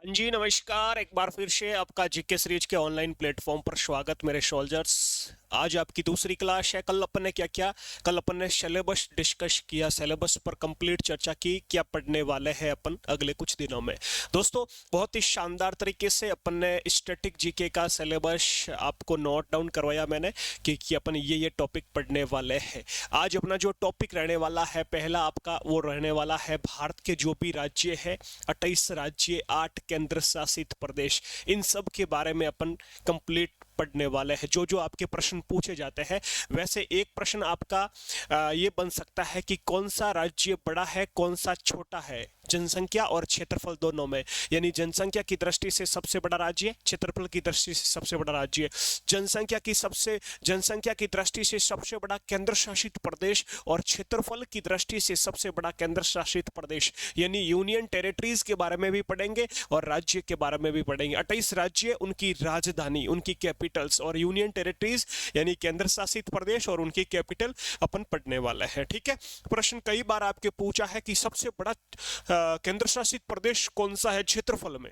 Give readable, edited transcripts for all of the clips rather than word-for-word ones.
जी नमस्कार। एक बार फिर से आपका जीके सीरीज के ऑनलाइन प्लेटफॉर्म पर स्वागत मेरे सोल्जर्स। आज आपकी दूसरी क्लास है। कल अपन ने क्या किया? कल अपन ने सिलेबस डिस्कस किया, सिलेबस पर कंप्लीट चर्चा की, क्या पढ़ने वाले हैं अपन अगले कुछ दिनों में। दोस्तों बहुत ही शानदार तरीके से अपन ने स्टैटिक जीके का सिलेबस आपको नोट डाउन करवाया मैंने कि अपन ये टॉपिक पढ़ने वाले हैं। आज अपना जो टॉपिक रहने वाला है पहला आपका वो रहने वाला है भारत के जो भी राज्य है, 28 राज्य, 8 केंद्र शासित प्रदेश, इन सब के बारे में अपन कंप्लीट पढ़ने वाले हैं। जो जो आपके प्रश्न पूछे जाते हैं, वैसे एक प्रश्न आपका ये बन सकता है कि कौन सा राज्य बड़ा है, कौन सा छोटा है, जनसंख्या और क्षेत्रफल दोनों में। यानी जनसंख्या की दृष्टि से सबसे बड़ा राज्य, क्षेत्रफल की दृष्टि से सबसे बड़ा राज्य, जनसंख्या की दृष्टि से सबसे बड़ा केंद्र शासित प्रदेश और क्षेत्रफल की दृष्टि से सबसे बड़ा केंद्र शासित प्रदेश, यानी यूनियन टेरिटरीज के बारे में भी पढ़ेंगे और राज्य के बारे में भी पढ़ेंगे। 28 राज्य, उनकी राजधानी, उनकी कैपिटल्स, और यूनियन टेरिटरीज यानी केंद्र शासित प्रदेश और उनकी कैपिटल अपन पढ़ने वाले हैं। ठीक है। प्रश्न कई बार आपके पूछा है कि सबसे बड़ा केंद्र शासित प्रदेश कौन सा है क्षेत्रफल में,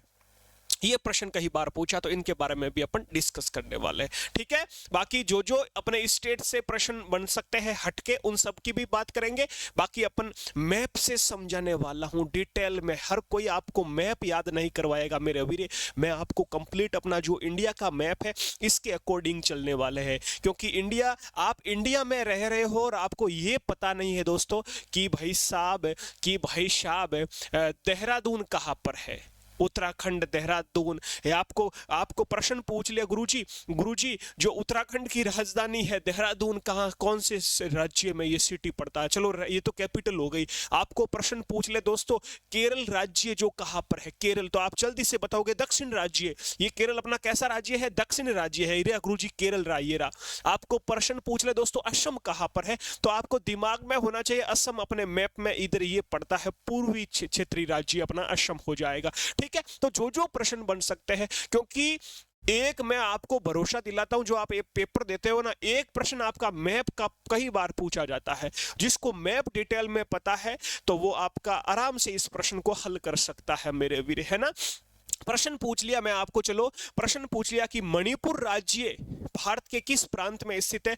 ये प्रश्न कई बार पूछा, तो इनके बारे में भी अपन डिस्कस करने वाले हैं। ठीक है। बाकी जो जो अपने स्टेट से प्रश्न बन सकते हैं हटके, उन सब की भी बात करेंगे। बाकी अपन मैप से समझाने वाला हूं डिटेल में। हर कोई आपको मैप याद नहीं करवाएगा मेरे वीरे, मैं आपको कंप्लीट अपना जो इंडिया का मैप है इसके अकॉर्डिंग चलने वाले हैं। क्योंकि आप इंडिया में रह रहे हो और आपको ये पता नहीं है दोस्तों कि भाई साहब देहरादून कहाँ पर है, उत्तराखंड देहरादून है। आपको आपको प्रश्न पूछ लिया, गुरुजी जो उत्तराखंड की राजधानी है देहरादून कहाँ, कौन से राज्य में ये सिटी पड़ता है। चलो ये तो कैपिटल हो गई। आपको प्रश्न पूछ ले दोस्तों केरल राज्य जो कहाँ पर है, केरल, तो आप जल्दी से बताओगे दक्षिण राज्य। ये केरल अपना कैसा राज्य है? दक्षिण राज्य है। गुरुजी केरल राज्य रहा। आपको प्रश्न पूछ ले दोस्तों असम कहाँ पर है, तो आपको दिमाग में होना चाहिए असम अपने मैप में इधर ये पड़ता है, पूर्वी क्षेत्रीय राज्य अपना असम हो जाएगा। ठीक है। तो जो जो प्रश्न बन सकते हैं, क्योंकि एक मैं आपको भरोसा दिलाता हूं, जो आप एक पेपर देते हो ना, एक प्रश्न आपका मैप का कई बार पूछा जाता है। जिसको मैप डिटेल में पता है तो वो आपका आराम से इस प्रश्न को हल कर सकता है मेरे वीर, है ना। प्रश्न पूछ लिया मैं आपको, चलो प्रश्न पूछ लिया कि मणिपुर राज्य भारत के किस प्रांत में स्थित है,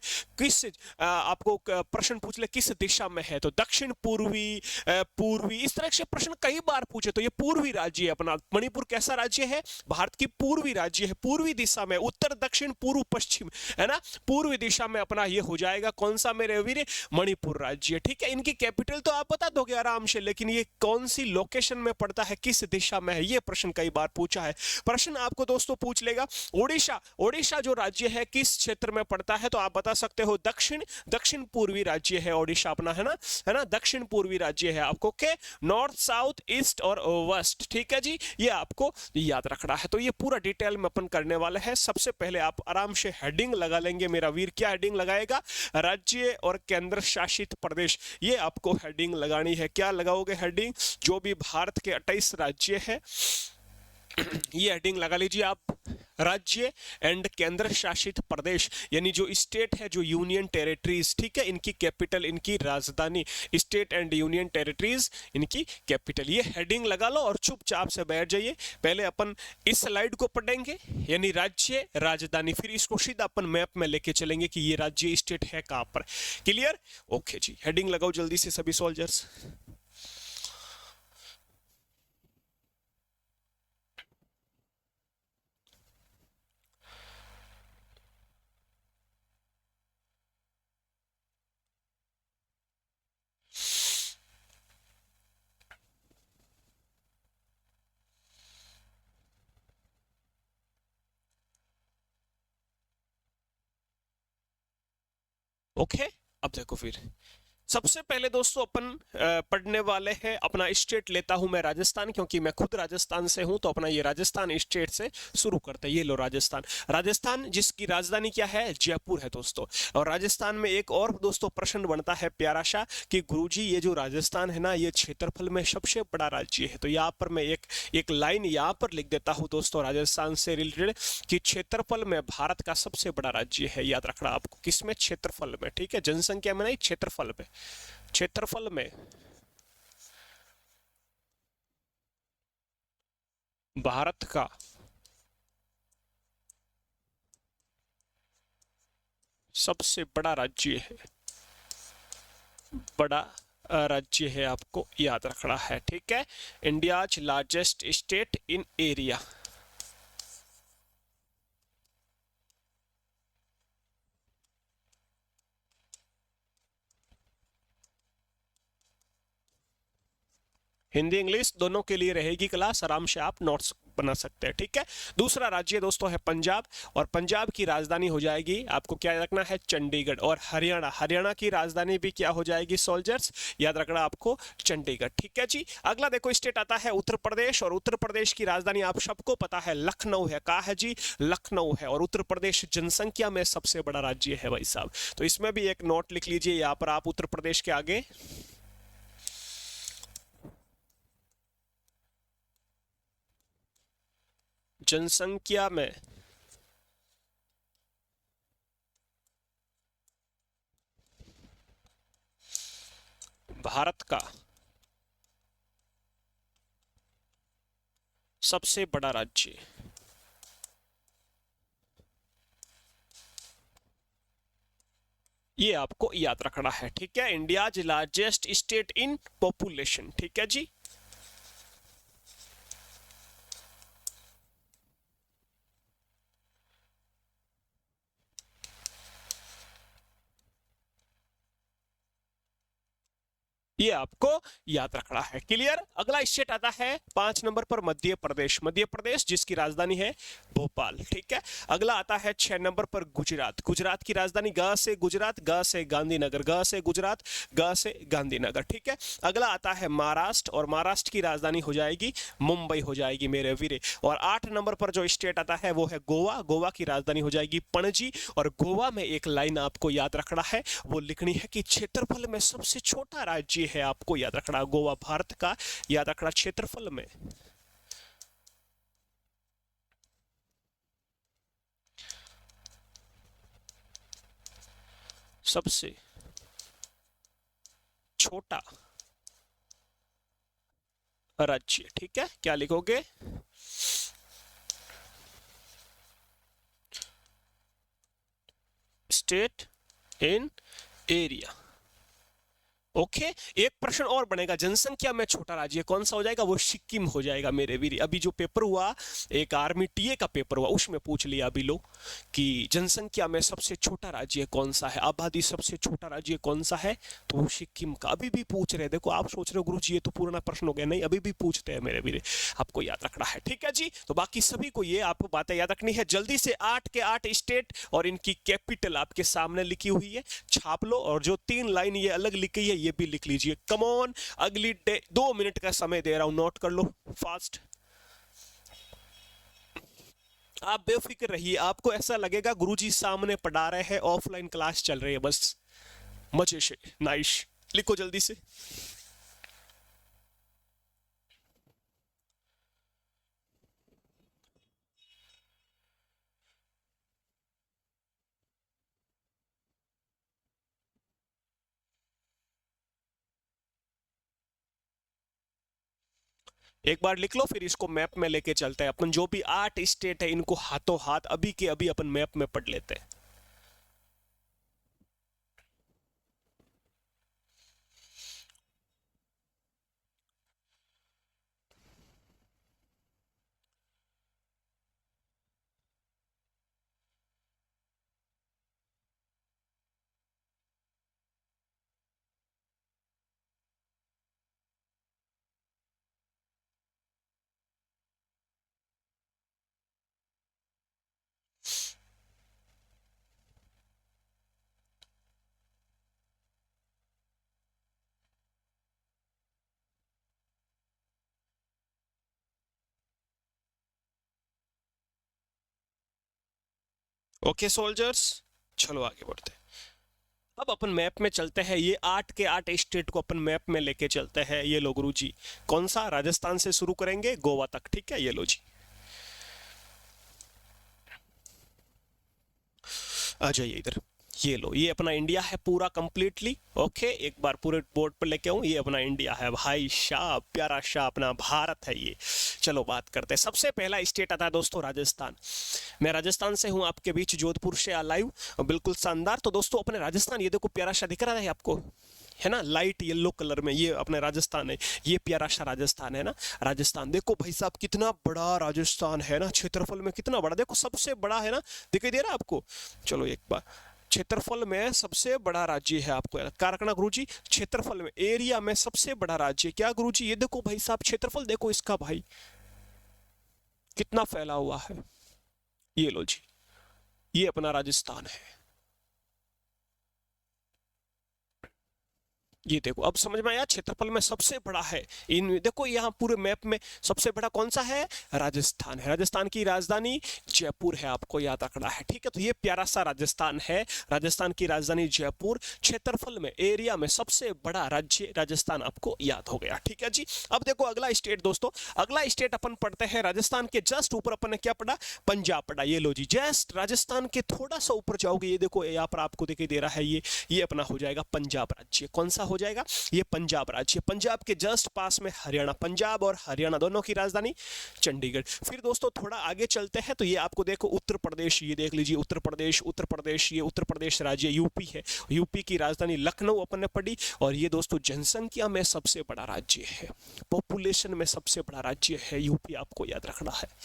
आपको प्रश्न पूछ लिया किस दिशा में है, तो दक्षिण पूर्वी, पूर्वी, इस तरह से प्रश्न कई बार पूछे। तो ये पूर्वी राज्य है अपना। मणिपुर कैसा राज्य है? भारत की पूर्वी राज्य है, पूर्वी दिशा में, उत्तर दक्षिण पूर्व पश्चिम, है ना। पूर्वी दिशा में अपना ये हो जाएगा कौन सा मेरे वीर? मणिपुर राज्य। ठीक है। इनकी कैपिटल तो आप बता दोगे आराम से, लेकिन ये कौन सी लोकेशन में पड़ता है, किस दिशा में है, ये प्रश्न कई बार पूछा है। प्रश्न आपको दोस्तों पूछ लेगा ओडिशा जो राज्य है किस क्षेत्र में पड़ता है, तो आप बता सकते हो दक्षिण पूर्वी राज्य है ओडिशा अपना, है ना। दक्षिण पूर्वी राज्य है आपको के नॉर्थ, साउथ, ईस्ट और वेस्ट। ठीक है जी, ये आपको याद रखना है। तो ये पूरा डिटेल में अपन करने वाले हैं। सबसे पहले आप आराम से हेडिंग लगा लेंगे मेरा वीर। क्या हेडिंग लगाएगा? राज्य और केंद्र शासित प्रदेश, ये आपको हेडिंग लगानी है। क्या लगाओगे हेडिंग? जो भी भारत के 28 राज्य है ये हेडिंग लगा लीजिए आप। राज्य एंड केंद्र शासित प्रदेश यानी जो स्टेट है, जो यूनियन टेरिटरीज, ठीक है, इनकी कैपिटल, इनकी राजधानी, स्टेट एंड यूनियन टेरिटरीज, इनकी कैपिटल। ये हेडिंग लगा लो और चुपचाप से बैठ जाइए। पहले अपन इस स्लाइड को पढ़ेंगे, यानी राज्य राजधानी, फिर इसको सीधा अपन मैप में लेके चलेंगे कि ये राज्य स्टेट है कहां पर। क्लियर? ओके जी, हेडिंग लगाओ जल्दी से सभी सोल्जर्स। ओके। अब देखो फिर सबसे पहले दोस्तों अपन पढ़ने वाले हैं, अपना स्टेट लेता हूं मैं राजस्थान, क्योंकि मैं खुद राजस्थान से हूं। तो अपना ये राजस्थान स्टेट से शुरू करते हैं। ये लो राजस्थान जिसकी राजधानी क्या है? जयपुर है दोस्तों। और राजस्थान में एक और दोस्तों प्रश्न बनता है प्यारा सा कि गुरुजी ये जो राजस्थान है ना, ये क्षेत्रफल में सबसे बड़ा राज्य है। तो यहाँ पर मैं एक लाइन यहाँ पर लिख देता हूँ दोस्तों राजस्थान से रिलेटेड कि क्षेत्रफल में भारत का सबसे बड़ा राज्य है। याद रखना आपको, किसमें? क्षेत्रफल में। ठीक है, जनसंख्या में नहीं, क्षेत्रफल में। क्षेत्रफल में भारत का सबसे बड़ा राज्य है, बड़ा राज्य है, आपको याद रखना है, ठीक है। India's largest state in area. Hindi English दोनों के लिए रहेगी क्लास, आराम से आप नोट्स बना सकते हैं, ठीक है। दूसरा राज्य दोस्तों है पंजाब, और पंजाब की राजधानी हो जाएगी, आपको क्या रखना है, चंडीगढ़। और हरियाणा, हरियाणा की राजधानी भी क्या हो जाएगी सोल्जर्स, याद रखना आपको, चंडीगढ़, ठीक है जी। अगला देखो स्टेट आता है उत्तर प्रदेश, और उत्तर प्रदेश की राजधानी आप सबको पता है लखनऊ है। कहा है जी, लखनऊ है। और उत्तर प्रदेश जनसंख्या में सबसे बड़ा राज्य है भाई साहब, तो इसमें भी एक नोट लिख लीजिए यहाँ पर आप उत्तर प्रदेश के आगे। जनसंख्या में भारत का सबसे बड़ा राज्य, ये आपको याद रखना है, ठीक है। India largest state in population, ठीक है जी। ये आपको याद रखना है, क्लियर। अगला स्टेट आता है 5 नंबर पर मध्य प्रदेश, मध्य प्रदेश जिसकी राजधानी है भोपाल, ठीक है। अगला आता है 6 नंबर पर गुजरात, गुजरात की राजधानी ग से गुजरात, ग से गांधीनगर, ग से गुजरात, ग से गांधीनगर, ठीक है। अगला आता है महाराष्ट्र, और महाराष्ट्र की राजधानी हो जाएगी मुंबई हो जाएगी मेरे वीरे। और 8 नंबर पर जो स्टेट आता है वो है गोवा, गोवा की राजधानी हो जाएगी पणजी। और गोवा में एक लाइन आपको याद रखना है, वो लिखनी है कि क्षेत्रफल में सबसे छोटा राज्य है, आपको याद रखना गोवा भारत का, याद रखना क्षेत्रफल में सबसे छोटा राज्य, ठीक है। क्या लिखोगे, स्टेट इन एरिया, ओके। एक प्रश्न और बनेगा, जनसंख्या में छोटा राज्य कौन सा हो जाएगा, वो सिक्किम हो जाएगा मेरे वीर। अभी जो पेपर हुआ, एक आर्मी टीए का पेपर हुआ, उसमें पूछ लिया अभी लो कि जनसंख्या में सबसे छोटा राज्य कौन सा है, आबादी सबसे छोटा राज्य कौन सा है, तो वो सिक्किम का। अभी भी पूछ रहे, देखो आप सोच रहे हो गुरु जी ये तो पुराना प्रश्न हो गया, नहीं अभी भी पूछते हैं मेरे वीर, आपको याद रखना है, ठीक है जी। तो बाकी सभी को ये आपको बातें याद रखनी है। जल्दी से 8 के 8 स्टेट और इनकी कैपिटल आपके सामने लिखी हुई है, छाप लो। और जो 3 लाइन ये अलग लिखी है ये भी लिख लीजिए, कम ऑन। अगली 2 मिनट का समय दे रहा हूं, नोट कर लो फास्ट। आप बेफिक्र रहिए, आपको ऐसा लगेगा गुरुजी सामने पढ़ा रहे हैं, ऑफलाइन क्लास चल रही है बस, मजे से। नाइस, लिखो जल्दी से। एक बार लिख लो, फिर इसको मैप में लेके चलते हैं अपन। जो भी 8 स्टेट है इनको हाथों हाथ अभी के अभी अपन मैप में पढ़ लेते हैं। ओके सोल्जर्स, चलो आगे बढ़ते हैं। अब अपन मैप में चलते हैं, ये 8 के 8 स्टेट को अपन मैप में लेके चलते हैं। ये लो गुरु जी, कौन सा, राजस्थान से शुरू करेंगे गोवा तक, ठीक है। ये लो जी, आ जाइए इधर। ये लो, ये अपना इंडिया है पूरा कंप्लीटली। ओके, एक बार पूरे बोर्ड पर लेके आऊं, ये अपना इंडिया है भाई शाह, प्यारा शाह अपना भारत है ये। चलो बात करते हैं। सबसे पहला स्टेट आता है दोस्तों राजस्थान। मैं राजस्थान से हूं आपके बीच, जोधपुर से लाइव, बिल्कुल शानदार। तो दोस्तों अपने राजस्थान, ये देखो प्यारा शाह दिख रहा है आपको, है ना, लाइट येलो कलर में, ये अपने राजस्थान है। ये प्यारा सा राजस्थान है ना, राजस्थान। देखो भाई साहब कितना बड़ा राजस्थान है ना, क्षेत्रफल में कितना बड़ा, देखो सबसे बड़ा है ना, दिखाई दे रहा है आपको। चलो एक बार, क्षेत्रफल में सबसे बड़ा राज्य है, आपको याद रखना गुरुजी, क्षेत्रफल में, एरिया में सबसे बड़ा राज्य क्या गुरुजी, ये देखो भाई साहब क्षेत्रफल देखो इसका भाई कितना फैला हुआ है। ये लो जी, ये अपना राजस्थान है। ये देखो अब समझ में आया, क्षेत्रफल में सबसे बड़ा है। इन देखो यहाँ पूरे मैप में सबसे बड़ा कौन सा है, राजस्थान है। राजस्थान की राजधानी जयपुर है, आपको याद रखना है, ठीक है। तो ये प्यारा सा राजस्थान है, राजस्थान की राजधानी जयपुर, क्षेत्रफल में, एरिया में सबसे बड़ा राज्य राजस्थान, आपको याद हो गया, ठीक है जी। अब देखो अगला स्टेट दोस्तों, अगला स्टेट अपन पढ़ते हैं, राजस्थान के जस्ट ऊपर अपन ने क्या पढ़ा, पंजाब पढ़ा। ये लो जी, जस्ट राजस्थान के थोड़ा सा ऊपर जाओगे, ये देखो यहाँ पर आपको दिखाई दे रहा है, ये अपना हो जाएगा पंजाब राज्य। कौन सा हो जाएगा, ये पंजाब राज्य। पंजाब के जस्ट पास में हरियाणा, पंजाब और हरियाणा दोनों की राजधानी चंडीगढ़। फिर दोस्तों थोड़ा आगे चलते हैं, तो ये आपको देखो उत्तर प्रदेश, ये देख लीजिए उत्तर प्रदेश, उत्तर प्रदेश, ये उत्तर प्रदेश राज्य यूपी है। यूपी की राजधानी लखनऊ अपन ने पढ़ी। और ये दोस्तों जनसंख्या में सबसे बड़ा राज्य है, पॉपुलेशन में सबसे बड़ा राज्य है यूपी, आपको याद रखना है।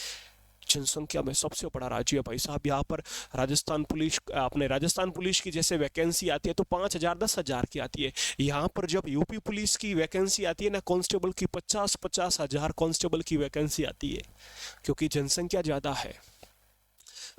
जनसंख्या में सबसे बड़ा राज्य है भाई साहब। यहाँ पर राजस्थान पुलिस, अपने राजस्थान पुलिस की जैसे वैकेंसी आती है तो 5,000 10,000 की आती है। यहाँ पर जब यूपी पुलिस की वैकेंसी आती है ना, कांस्टेबल की 50-50 हजार कांस्टेबल की वैकेंसी आती है, क्योंकि जनसंख्या ज़्यादा है,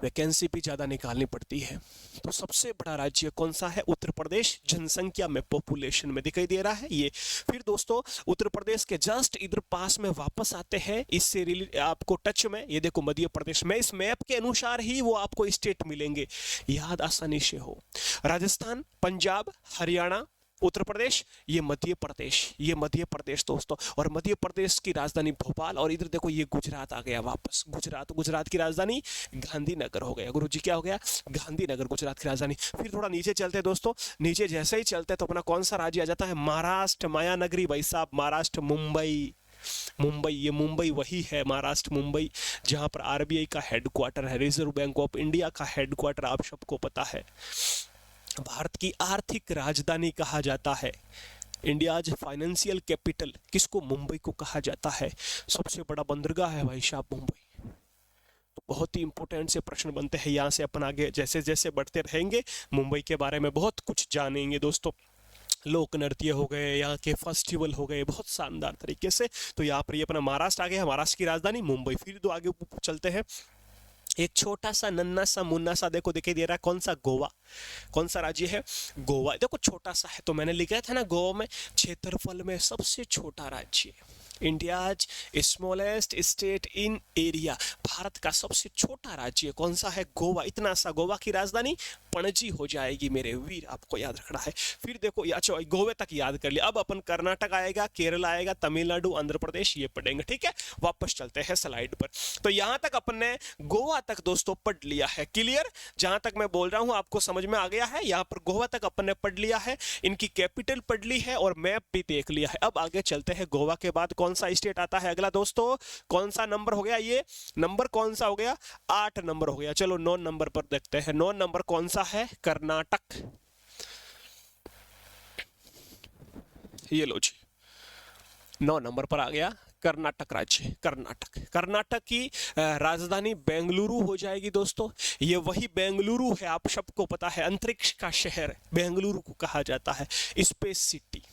वैकेंसी भी ज़्यादा निकालनी पड़ती है। तो सबसे बड़ा राज्य कौन सा है, उत्तर प्रदेश, जनसंख्या में, पॉपुलेशन में, दिखाई दे रहा है ये। फिर दोस्तों उत्तर प्रदेश के जस्ट इधर पास में वापस आते हैं, इससे आपको टच में, ये देखो मध्य प्रदेश में, इस मैप के अनुसार ही वो आपको स्टेट मिलेंगे, याद आसानी से हो। राजस्थान, पंजाब, हरियाणा, उत्तर प्रदेश, ये मध्य प्रदेश, ये मध्य प्रदेश दोस्तों। और मध्य प्रदेश की राजधानी भोपाल। और इधर देखो ये गुजरात आ गया वापस, गुजरात, गुजरात की राजधानी गांधीनगर हो गया गुरुजी, क्या हो गया, गांधीनगर, गुजरात की राजधानी। फिर थोड़ा नीचे चलते हैं दोस्तों, नीचे जैसे ही चलते हैं तो अपना कौन सा राज्य आ जाता है, महाराष्ट्र, माया नगरी भाई साहब, महाराष्ट्र, मुंबई, मुंबई, ये मुंबई वही है, महाराष्ट्र मुंबई, जहां पर आरबीआई का हेडक्वार्टर है, रिजर्व बैंक ऑफ इंडिया का हेडक्वार्टर, आप सबको पता है। भारत की आर्थिक राजधानी कहा जाता है, इंडियाज फाइनेंशियल कैपिटल किसको, मुंबई को कहा जाता है। सबसे बड़ा बंदरगाह है भाई साहब मुंबई। तो बहुत ही इंपॉर्टेंट से प्रश्न बनते हैं यहाँ से, अपन आगे जैसे जैसे बढ़ते रहेंगे मुंबई के बारे में बहुत कुछ जानेंगे दोस्तों। लोक नृत्य हो गए, यहाँ के फेस्टिवल हो गए, बहुत शानदार तरीके से। तो यहाँ पर ये अपना महाराष्ट्र आ गया, महाराष्ट्र की राजधानी मुंबई। फिर तो आगे चलते हैं, एक छोटा सा नन्ना सा मुन्ना सा देखो दिखाई दे रहा है, कौन सा, गोवा। कौन सा राज्य है, गोवा। देखो छोटा सा है, तो मैंने लिखा था ना, गोवा में क्षेत्रफल में सबसे छोटा राज्य, India's smallest state in area, Bharat का सबसे छोटा राज्य कौन सा है, गोवा। इतना सा, गोवा की राजधानी पणजी हो जाएगी मेरे वीर, आपको याद रखना है। फिर देखो अच्छा गोवे तक याद कर लिया, अब अपन कर्नाटक आएगा, केरल आएगा, तमिलनाडु, आंध्र प्रदेश, ये पढ़ेंगे, ठीक है। वापस चलते हैं स्लाइड पर। तो यहां तक अपन ने गोवा तक दोस्तों पढ़ लिया है, क्लियर। जहां तक मैं बोल रहा हूं आपको समझ में आ गया है। यहां पर गोवा तक अपन ने पढ़ लिया है, इनकी कैपिटल पढ़ ली है और मैप भी देख लिया है। अब आगे चलते हैं, गोवा के बाद कौन सा स्टेट आता है अगला दोस्तों, कौन सा नंबर हो गया, ये नंबर कौन सा हो गया, 8 नंबर हो गया। चलो 9 नंबर पर देखते हैं, 9 नंबर कौन सा है, कर्नाटक। ये लो जी, 9 नंबर पर आ गया कर्नाटक राज्य, कर्नाटक। कर्नाटक की राजधानी बेंगलुरु हो जाएगी दोस्तों। ये वही बेंगलुरु है, आप सबको पता है, अंतरिक्ष का शहर बेंगलुरु को कहा जाता है, स्पेस सिटी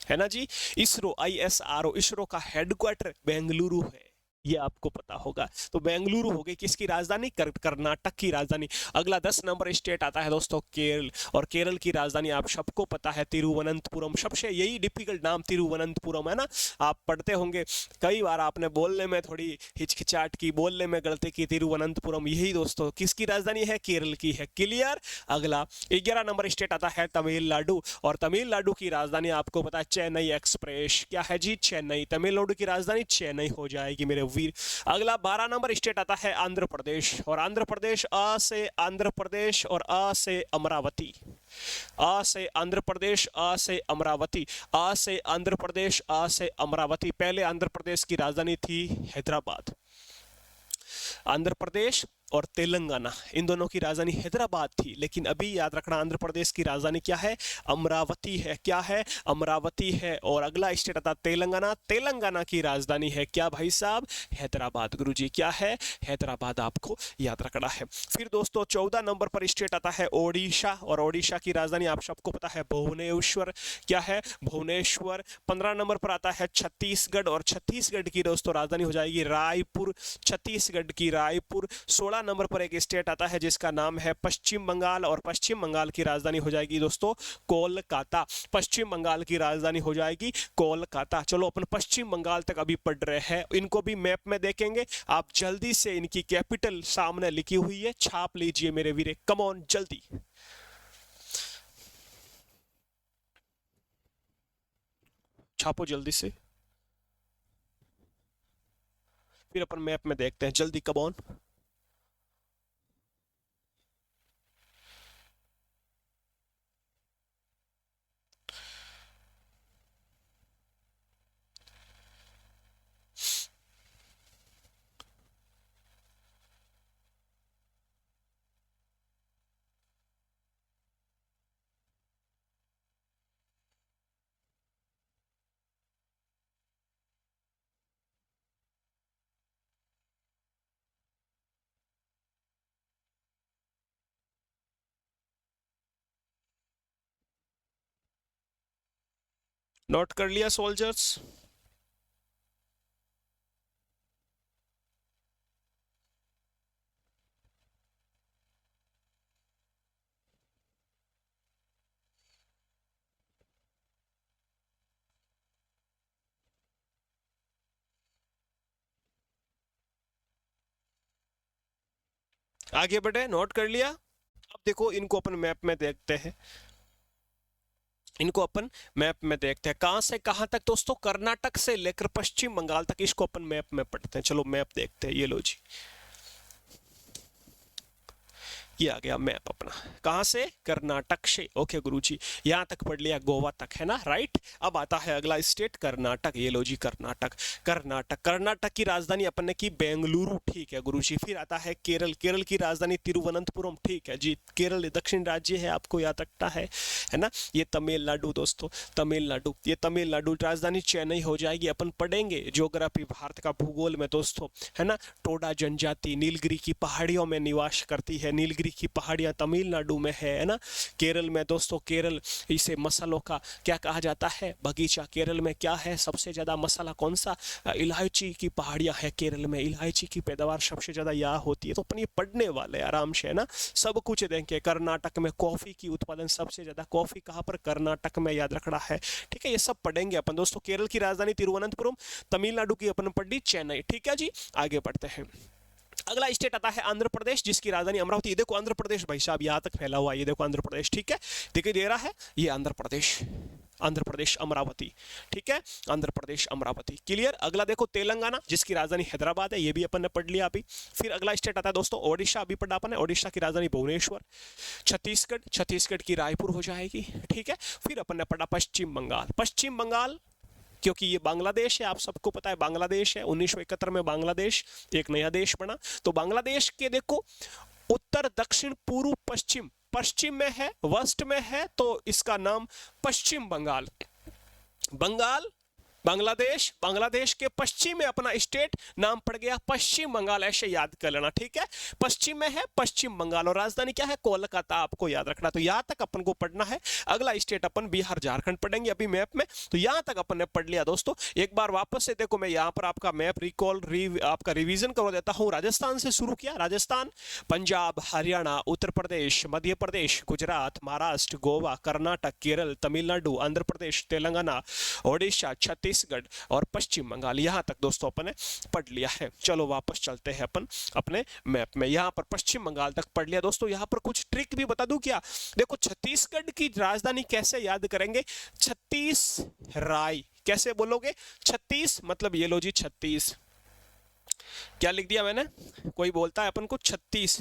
है ना जी। इसरो, ISRO, इसरो का हेडक्वार्टर बेंगलुरु है, ये आपको पता होगा। तो बेंगलुरु हो गई किसकी राजधानी, कर्नाटक की राजधानी। अगला 10 नंबर स्टेट आता है दोस्तों केरल, और केरल की राजधानी आप सबको पता है तिरुवनंतपुरम। सबसे यही डिफिकल्ट नाम तिरुवनंतपुरम है ना, आप पढ़ते होंगे कई बार, आपने बोलने में थोड़ी हिचकिचाहट की, बोलने में गलती की, तिरुवनंतपुरम यही दोस्तों किसकी राजधानी है, केरल की है, क्लियर। अगला 11 नंबर स्टेट आता है तमिलनाडु, और तमिलनाडु की राजधानी आपको पता है चेन्नई एक्सप्रेस, क्या है जी, चेन्नई। तमिलनाडु की राजधानी चेन्नई हो जाएगी मेरे वीर। अगला 12 नंबर स्टेट आता है आंध्र प्रदेश, और आंध्र प्रदेश अ से आंध्र प्रदेश और अ से अमरावती, अ से आंध्र प्रदेश, अ से अमरावती, अ से आंध्र प्रदेश, अ से अमरावती। पहले आंध्र प्रदेश की राजधानी थी हैदराबाद। आंध्र प्रदेश और तेलंगाना, इन दोनों की राजधानी हैदराबाद थी, लेकिन अभी याद रखना आंध्र प्रदेश की राजधानी क्या है, अमरावती है। क्या है, अमरावती है। और अगला स्टेट आता तेलंगाना, तेलंगाना की राजधानी है क्या भाई साहब, हैदराबाद। गुरुजी क्या है, हैदराबाद, आपको याद रखना है। फिर दोस्तों 14 नंबर पर स्टेट आता है ओडिशा, और ओडिशा की राजधानी आप सबको पता है भुवनेश्वर। क्या है, भुवनेश्वर। 15 नंबर पर आता है छत्तीसगढ़, और छत्तीसगढ़ की दोस्तों राजधानी हो जाएगी रायपुर, छत्तीसगढ़ की रायपुर। 16 नंबर पर एक स्टेट आता है जिसका नाम है पश्चिम बंगाल, और पश्चिम बंगाल की राजधानी हो जाएगी दोस्तों कोलकाता। पश्चिम बंगाल की राजधानी हो जाएगी कोलकाता। चलो अपन पश्चिम बंगाल तक अभी पढ़ रहे हैं, इनको भी मैप में देखेंगे। आप जल्दी से इनकी कैपिटल सामने लिखी हुई है, छाप लीजिए मेरे वीरे, कम ऑन जल्दी। छापो जल्दी से, फिर अपन मैप में देखते हैं, जल्दी कम ऑन। नोट कर लिया सोल्जर्स? आगे बढ़े, नोट कर लिया? अब देखो इनको अपन मैप में देखते हैं, इनको अपन मैप में देखते हैं कहां से कहां तक दोस्तों, कर्नाटक से लेकर पश्चिम बंगाल तक, इसको अपन मैप में पढ़ते हैं। चलो मैप देखते हैं, ये लो जी, ये आ गया मैप अपना। कहां से, कर्नाटक से। ओके गुरुजी, यहां तक पढ़ लिया, गोवा तक है ना, राइट। अब आता है अगला स्टेट कर्नाटक, ये लो जी कर्नाटक। कर्नाटक, कर्नाटक की राजधानी अपन ने की बेंगलुरु, ठीक है गुरुजी। फिर आता है केरल, केरल की राजधानी तिरुवनंतपुरम, ठीक है जी। केरल दक्षिण राज्य है, आपको याद रखना है ना। ये तमिलनाडु दोस्तों, तमिलनाडु, ये तमिलनाडु राजधानी चेन्नई हो जाएगी। अपन पढ़ेंगे ज्योग्राफी, भारत का भूगोल में दोस्तों, है ना। टोडा जनजाति नीलगिरी की पहाड़ियों में निवास करती है, नीलगिरी की पहाड़ियां तमिलनाडु में है ना। केरल में दोस्तों, केरल इसे मसालों का क्या कहा जाता है, बगीचा। केरल में क्या है, सबसे ज्यादा मसाला कौन सा, इलायची की पहाड़ियां है केरल में, इलायची की पैदावार सबसे ज्यादा यहाँ होती है। तो अपन ये पढ़ने वाले आराम से, है ना, सब कुछ देंगे। कर्नाटक में कॉफी की उत्पादन सबसे ज्यादा, कॉफी कहाँ पर, कर्नाटक में, याद रखना है, ठीक है। ये सब पढ़ेंगे अपन दोस्तों। केरल की राजधानी तिरुवनंतपुरम, तमिलनाडु की अपन पढ़ ली चेन्नई, ठीक है जी। आगे बढ़ते हैं। अगला स्टेट आता है आंध्र प्रदेश, जिसकी राजधानी अमरावती। ये देखो आंध्र प्रदेश भाई साहब, यहां तक फैला हुआ है, ये देखो आंध्र प्रदेश, ठीक है, दिखाई दे रहा है, ये आंध्र प्रदेश, आंध्र प्रदेश अमरावती, ठीक है, आंध्र प्रदेश अमरावती, क्लियर। अगला देखो तेलंगाना, जिसकी राजधानी हैदराबाद है, ये भी अपन ने पढ़ लिया अभी। फिर अगला स्टेट आता है दोस्तों ओडिशा, अभी पढ़ा अपन ने, ओडिशा की राजधानी भुवनेश्वर। छत्तीसगढ़, छत्तीसगढ़ की रायपुर हो जाएगी, ठीक है। फिर अपन ने पढ़ा पश्चिम बंगाल, पश्चिम बंगाल क्योंकि ये बांग्लादेश है, आप सबको पता है बांग्लादेश है, 1971 में बांग्लादेश एक नया देश बना। तो बांग्लादेश के देखो उत्तर, दक्षिण, पूर्व, पश्चिम, पश्चिम में है, वेस्ट में है, तो इसका नाम पश्चिम बंगाल। बंगाल, बांग्लादेश, बांग्लादेश के पश्चिम में अपना स्टेट, नाम पड़ गया पश्चिम बंगाल, ऐसे याद कर लेना, ठीक है। पश्चिम में है पश्चिम बंगाल, और राजधानी क्या है, कोलकाता, आपको याद रखना। तो यहां तक अपन को पढ़ना है। अगला स्टेट अपन बिहार झारखंड पढ़ेंगे अभी मैप में। तो यहां तक अपन ने पढ़ लिया दोस्तों। एक बार वापस से देखो, मैं यहां पर आपका मैप रिकॉल आपका रिवीजन करवा देता हूं। राजस्थान से शुरू किया, राजस्थान, पंजाब, हरियाणा, उत्तर प्रदेश, मध्य प्रदेश, गुजरात, महाराष्ट्र, गोवा, कर्नाटक, केरल, तमिलनाडु, आंध्र प्रदेश, तेलंगाना, ओडिशा, छत्तीसगढ़ और पश्चिम बंगाल, यहां तक दोस्तों अपन ने पढ़ लिया है। चलो वापस चलते हैं अपन अपने मैप में। यहां पर पश्चिम बंगाल तक पढ़ लिया दोस्तों। यहां पर कुछ ट्रिक भी बता दूं क्या, देखो छत्तीसगढ़ की राजधानी कैसे याद करेंगे, छत्तीस राय, कैसे बोलोगे, 36 मतलब ये लो जी 36, क्या लिख दिया मैंने? कोई बोलता है अपन को 36,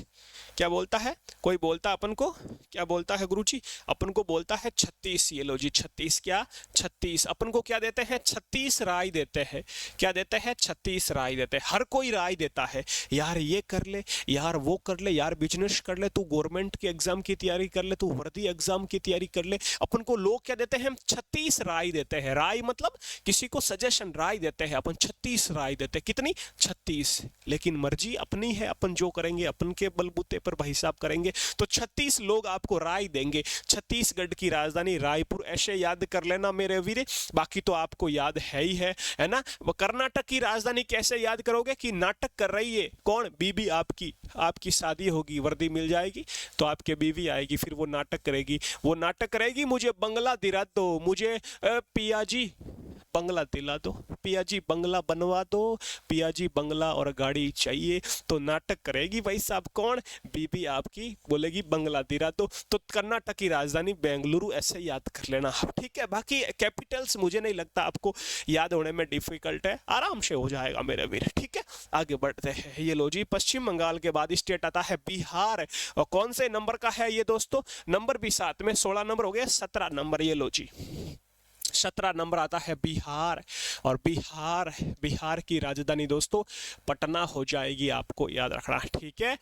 क्या बोलता है? कोई बोलता है अपन को, क्या बोलता है गुरुजी? अपन को बोलता है 36। ये लो जी 36, क्या 36 अपन को क्या देते हैं? 36 राय देते हैं। क्या देते हैं? 36 राय देते हैं। हर कोई राय देता है, यार ये कर ले, यार वो कर ले, यार बिजनेस कर ले, तू गवर्नमेंट के एग्जाम की तैयारी कर ले, तू वर्दी एग्जाम की तैयारी कर ले। अपन को लोग क्या देते हैं? 36 राय देते हैं। राय मतलब किसी को सजेशन, राय देते हैं अपन, 36 राय देते हैं। कितनी? 36। लेकिन मर्जी अपनी है, अपन जो करेंगे अपन के बलबूते पर भाई साहब करेंगे। तो 36 लोग आपको राय देंगे। छत्तीसगढ़ की राजधानी रायपुर, ऐसे याद कर लेना मेरे वीरे, बाकी तो आपको याद है ही है ना। वो कर्नाटक की राजधानी कैसे याद करोगे? कि नाटक कर रही है कौन? बीबी आपकी, आपकी शादी होगी, वर्दी मिल जाएगी तो आपके बीवी आएगी, फिर वो नाटक करेगी, वो नाटक करेगी, मुझे बंगला दिला दो, मुझे पिया जी बंगला दिला दो, पिया जी बंगला बनवा दो, पिया जी बंगला और गाड़ी चाहिए। तो नाटक करेगी भाई साहब कौन? बीबी आपकी बोलेगी बंगला दिला दो। तो कर्नाटक की राजधानी बेंगलुरु, ऐसे याद कर लेना, ठीक है। बाकी कैपिटल्स मुझे नहीं लगता आपको याद होने में डिफिकल्ट है, आराम से हो जाएगा मेरे वीर, ठीक है। आगे बढ़ते हैं। ये लो जी, पश्चिम बंगाल के बाद स्टेट आता है बिहार, और कौन से नंबर का है ये दोस्तों? नंबर भी साथ में 16 नंबर हो गया, 17 नंबर। ये लो जी 17 नंबर आता है बिहार। और बिहार की राजधानी दोस्तों पटना हो जाएगी, आपको याद रखना, ठीक है।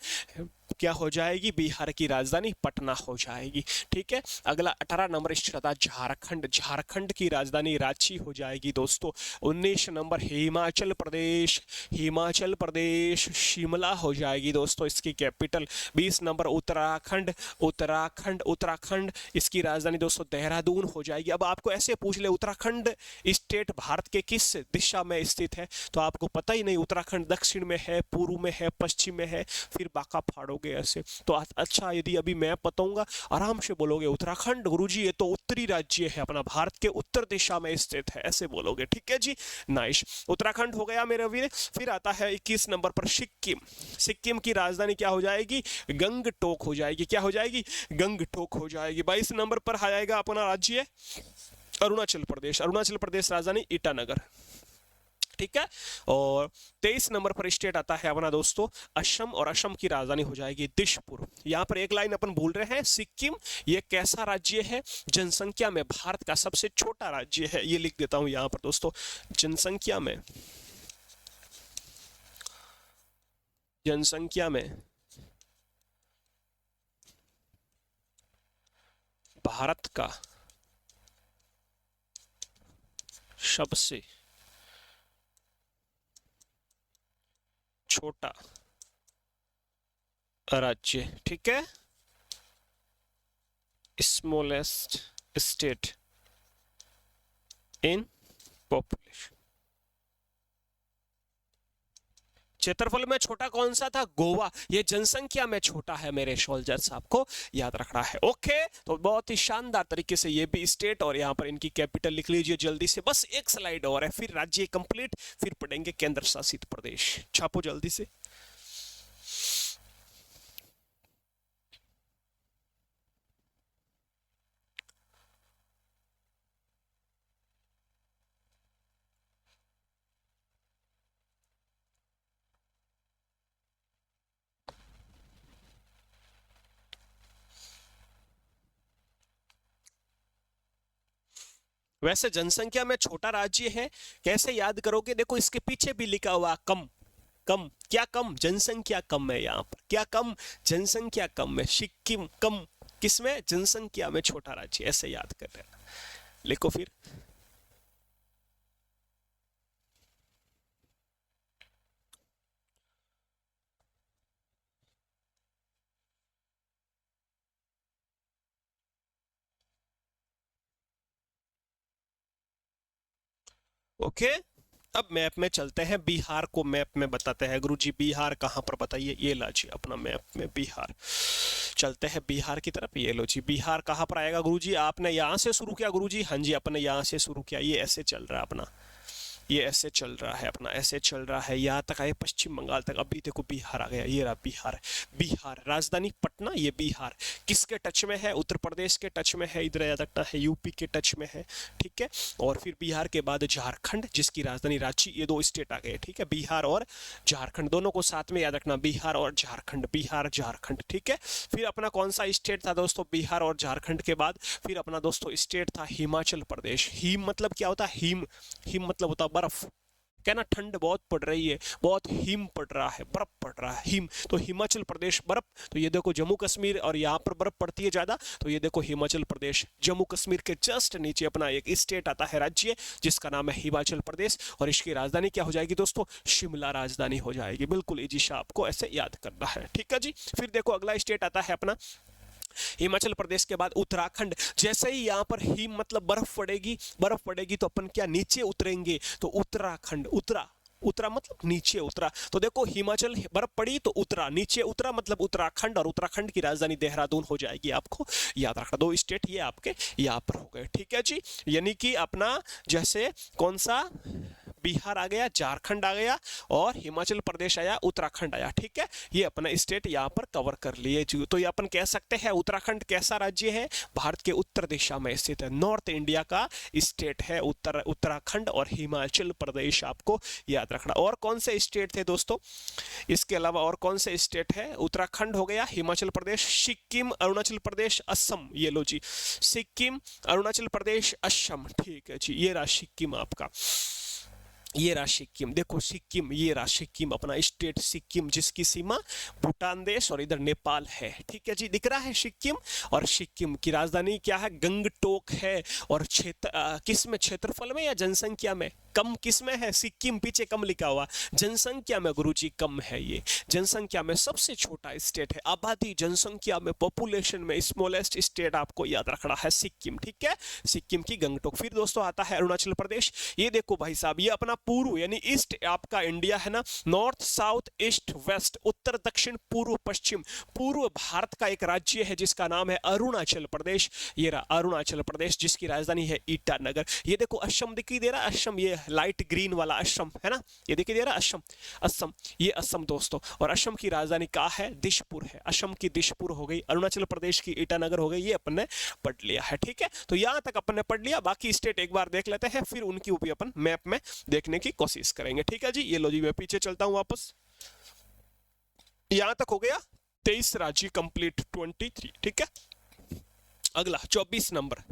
क्या हो जाएगी? बिहार की राजधानी पटना हो जाएगी, ठीक है। अगला 18 नंबर स्टेट आता है झारखंड। झारखंड की राजधानी रांची हो जाएगी दोस्तों। 19 नंबर हिमाचल प्रदेश, हिमाचल प्रदेश शिमला हो जाएगी दोस्तों इसकी कैपिटल। 20 नंबर उत्तराखंड, उत्तराखंड इसकी राजधानी दोस्तों देहरादून हो जाएगी। अब आपको ऐसे पूछ ले उत्तराखंड स्टेट भारत के किस दिशा में स्थित है, तो आपको पता ही नहीं, उत्तराखंड दक्षिण में है, पूर्व में है, पश्चिम में है, फिर बाका फाड़ोगे ऐसे। तो अच्छा, यदि अभी मैं बताऊंगा आराम से बोलोगे उत्तराखंड गुरुजी ये तो उत्तरी राज्य है अपना, भारत के उत्तर दिशा में स्थित है, ऐसे बोलोगे, ठीक है जी। नाइस, उत्तराखंड हो गया मेरे वीर। फिर आता है 21 नंबर पर सिक्किम। सिक्किम की राजधानी क्या हो जाएगी? गंगटोक हो जाएगी। क्या हो जाएगी? गंगटोक हो जाएगी। 22 नंबर पर आएगा अपना राज्य अरुणाचल प्रदेश। अरुणाचल प्रदेश राजधानी ईटानगर, ठीक है। और 23 नंबर पर स्टेट आता है अपना दोस्तों असम, और असम की राजधानी हो जाएगी दिशपुर। यहाँ पर एक लाइन अपन भूल रहे हैं, सिक्किम ये कैसा राज्य है? जनसंख्या में भारत का सबसे छोटा राज्य है, ये लिख देता हूं यहाँ पर दोस्तों। जनसंख्या में भारत का सबसे छोटा राज्य, ठीक है। Smallest state in population. क्षेत्रफल में छोटा कौन सा था? गोवा। ये जनसंख्या में छोटा है मेरे सोल्जर साहब को याद रखना है, ओके। तो बहुत ही शानदार तरीके से ये भी स्टेट, और यहाँ पर इनकी कैपिटल लिख लीजिए जल्दी से। बस एक स्लाइड और है, फिर राज्य कंप्लीट, फिर पढ़ेंगे केंद्र शासित प्रदेश। छापो जल्दी से। वैसे जनसंख्या में छोटा राज्य है, कैसे याद करोगे? देखो इसके पीछे भी लिखा हुआ कम। कम क्या कम? जनसंख्या कम है यहाँ पर। क्या कम? जनसंख्या कम है। सिक्किम कम किसमें? जनसंख्या में छोटा राज्य, ऐसे याद कर रहे हैं। लिखो फिर। ओके, अब मैप में चलते हैं, बिहार को मैप में बताते हैं। गुरुजी बिहार कहाँ पर बताइए? ये लाजिए अपना मैप में बिहार। चलते हैं बिहार की तरफ। ये लो जी, बिहार कहाँ पर आएगा गुरुजी? आपने यहाँ से शुरू किया गुरुजी? हाँ जी, अपने यहाँ से शुरू किया, ये ऐसे चल रहा है अपना। ये ऐसे चल रहा है अपना, ऐसे चल रहा है, यहाँ तक आए पश्चिम बंगाल तक। अभी देखो बिहार आ गया, ये रहा बिहार। बिहार राजधानी पटना, ये बिहार किसके टच में है? उत्तर प्रदेश के टच में है, इधर याद रखना है, यूपी के टच में है, ठीक है। और फिर बिहार के बाद झारखंड जिसकी राजधानी रांची, ये दो स्टेट आ गए, ठीक है। बिहार और झारखंड दोनों को साथ में याद रखना, बिहार और झारखंड, बिहार झारखंड, ठीक है। फिर अपना कौन सा स्टेट था दोस्तों बिहार और झारखंड के बाद? फिर अपना दोस्तों स्टेट था हिमाचल प्रदेश। हिम मतलब क्या होता है? हिम, हिम मतलब होता है बर्फ। क्या ना, ठंड बहुत पड़ रही है, बहुत हिम पड़ रहा है, बर्फ पड़ रहा है, हिम। तो हिमाचल प्रदेश बर्फ, तो ये देखो जम्मू कश्मीर, और यहाँ पर बर्फ पड़ती है ज्यादा, तो ये देखो हिमाचल प्रदेश। जम्मू कश्मीर के जस्ट नीचे अपना एक स्टेट आता है, राज्य, जिसका नाम है हिमाचल प्रदेश, और इसकी राजधानी क्या हो जाएगी दोस्तों? शिमला राजधानी हो जाएगी। बिल्कुल इजी सा आपको ऐसे याद करना है, ठीक है जी। फिर देखो अगला स्टेट आता है अपना हिमाचल प्रदेश के बाद उत्तराखंड। जैसे ही यहाँ पर हिम मतलब बर्फ पड़ेगी, बर्फ पड़ेगी तो अपन क्या नीचे उतरेंगे, तो उत्तराखंड, उतरा, उतरा मतलब नीचे उतरा। तो देखो हिमाचल बर्फ पड़ी तो उतरा, नीचे उतरा मतलब उत्तराखंड, और उत्तराखंड की राजधानी देहरादून हो जाएगी। आपको याद रखना, दो स्टेट ये आपके यहाँ पर हो गए, ठीक है जी। यानी कि अपना जैसे कौन सा, बिहार आ गया, झारखंड आ गया, और हिमाचल प्रदेश आया, उत्तराखंड आया, ठीक है। ये अपना स्टेट यहाँ पर कवर कर लिए। तो ये अपन कह सकते हैं उत्तराखंड कैसा राज्य है? भारत के उत्तर दिशा में स्थित है, नॉर्थ इंडिया का स्टेट है उत्तराखंड और हिमाचल प्रदेश, आपको याद रखना। और कौन से स्टेट थे दोस्तों इसके अलावा? और कौन से स्टेट है? उत्तराखंड हो गया, हिमाचल प्रदेश, सिक्किम, अरुणाचल प्रदेश, असम। ये लो जी, सिक्किम, अरुणाचल प्रदेश, असम, ठीक है जी। ये रहा सिक्किम आपका, ये रहा सिक्किम। देखो सिक्किम, ये रहा सिक्किम अपना स्टेट, सिक्किम जिसकी सीमा भूटान देश और इधर नेपाल है, ठीक है जी। दिख रहा है सिक्किम। और सिक्किम की राजधानी क्या है? गंगटोक है। और क्षेत्र किस में, क्षेत्रफल में या जनसंख्या में? कम किस में है? सिक्किम पीछे कम लिखा हुआ, जनसंख्या में गुरुजी कम है। ये जनसंख्या में सबसे छोटा स्टेट है, आबादी जनसंख्या में, पॉपुलेशन में स्मॉलेस्ट स्टेट आपको याद रखना है सिक्किम, ठीक है। सिक्किम की गंगटोक। फिर दोस्तों आता है अरुणाचल प्रदेश। ये देखो भाई साहब, ये अपना पूर्व यानी ईस्ट आपका इंडिया है ना, नॉर्थ साउथ ईस्ट वेस्ट, उत्तर दक्षिण पूर्व पश्चिम, पूर्व भारत का एक राज्य है जिसका नाम है अरुणाचल प्रदेश। ये रहा अरुणाचल प्रदेश जिसकी राजधानी है ईटानगर। ये देखो असम दिखाई दे रहा है, असम, ये लाइट ग्रीन वाला असम है ना, ये दिखाई दे रहा है असम, असम, ये असम दोस्तों। और असम की राजधानी कहाँ है? दिशपुर है। असम की दिशपुर हो गई, अरुणाचल प्रदेश की ईटानगर हो गई। ये अपन ने पढ़ लिया है, ठीक है। तो यहां तक अपन ने पढ़ लिया, बाकी स्टेट एक बार देख लेते हैं, फिर उनकी भी अपन मैप में देखने की कोशिश करेंगे, ठीक है जी। ये लो जी, मैं पीछे चलता हूं वापस। यहां तक हो गया 23 राज्य कंप्लीट, 23, ठीक है। अगला 24 नंबर,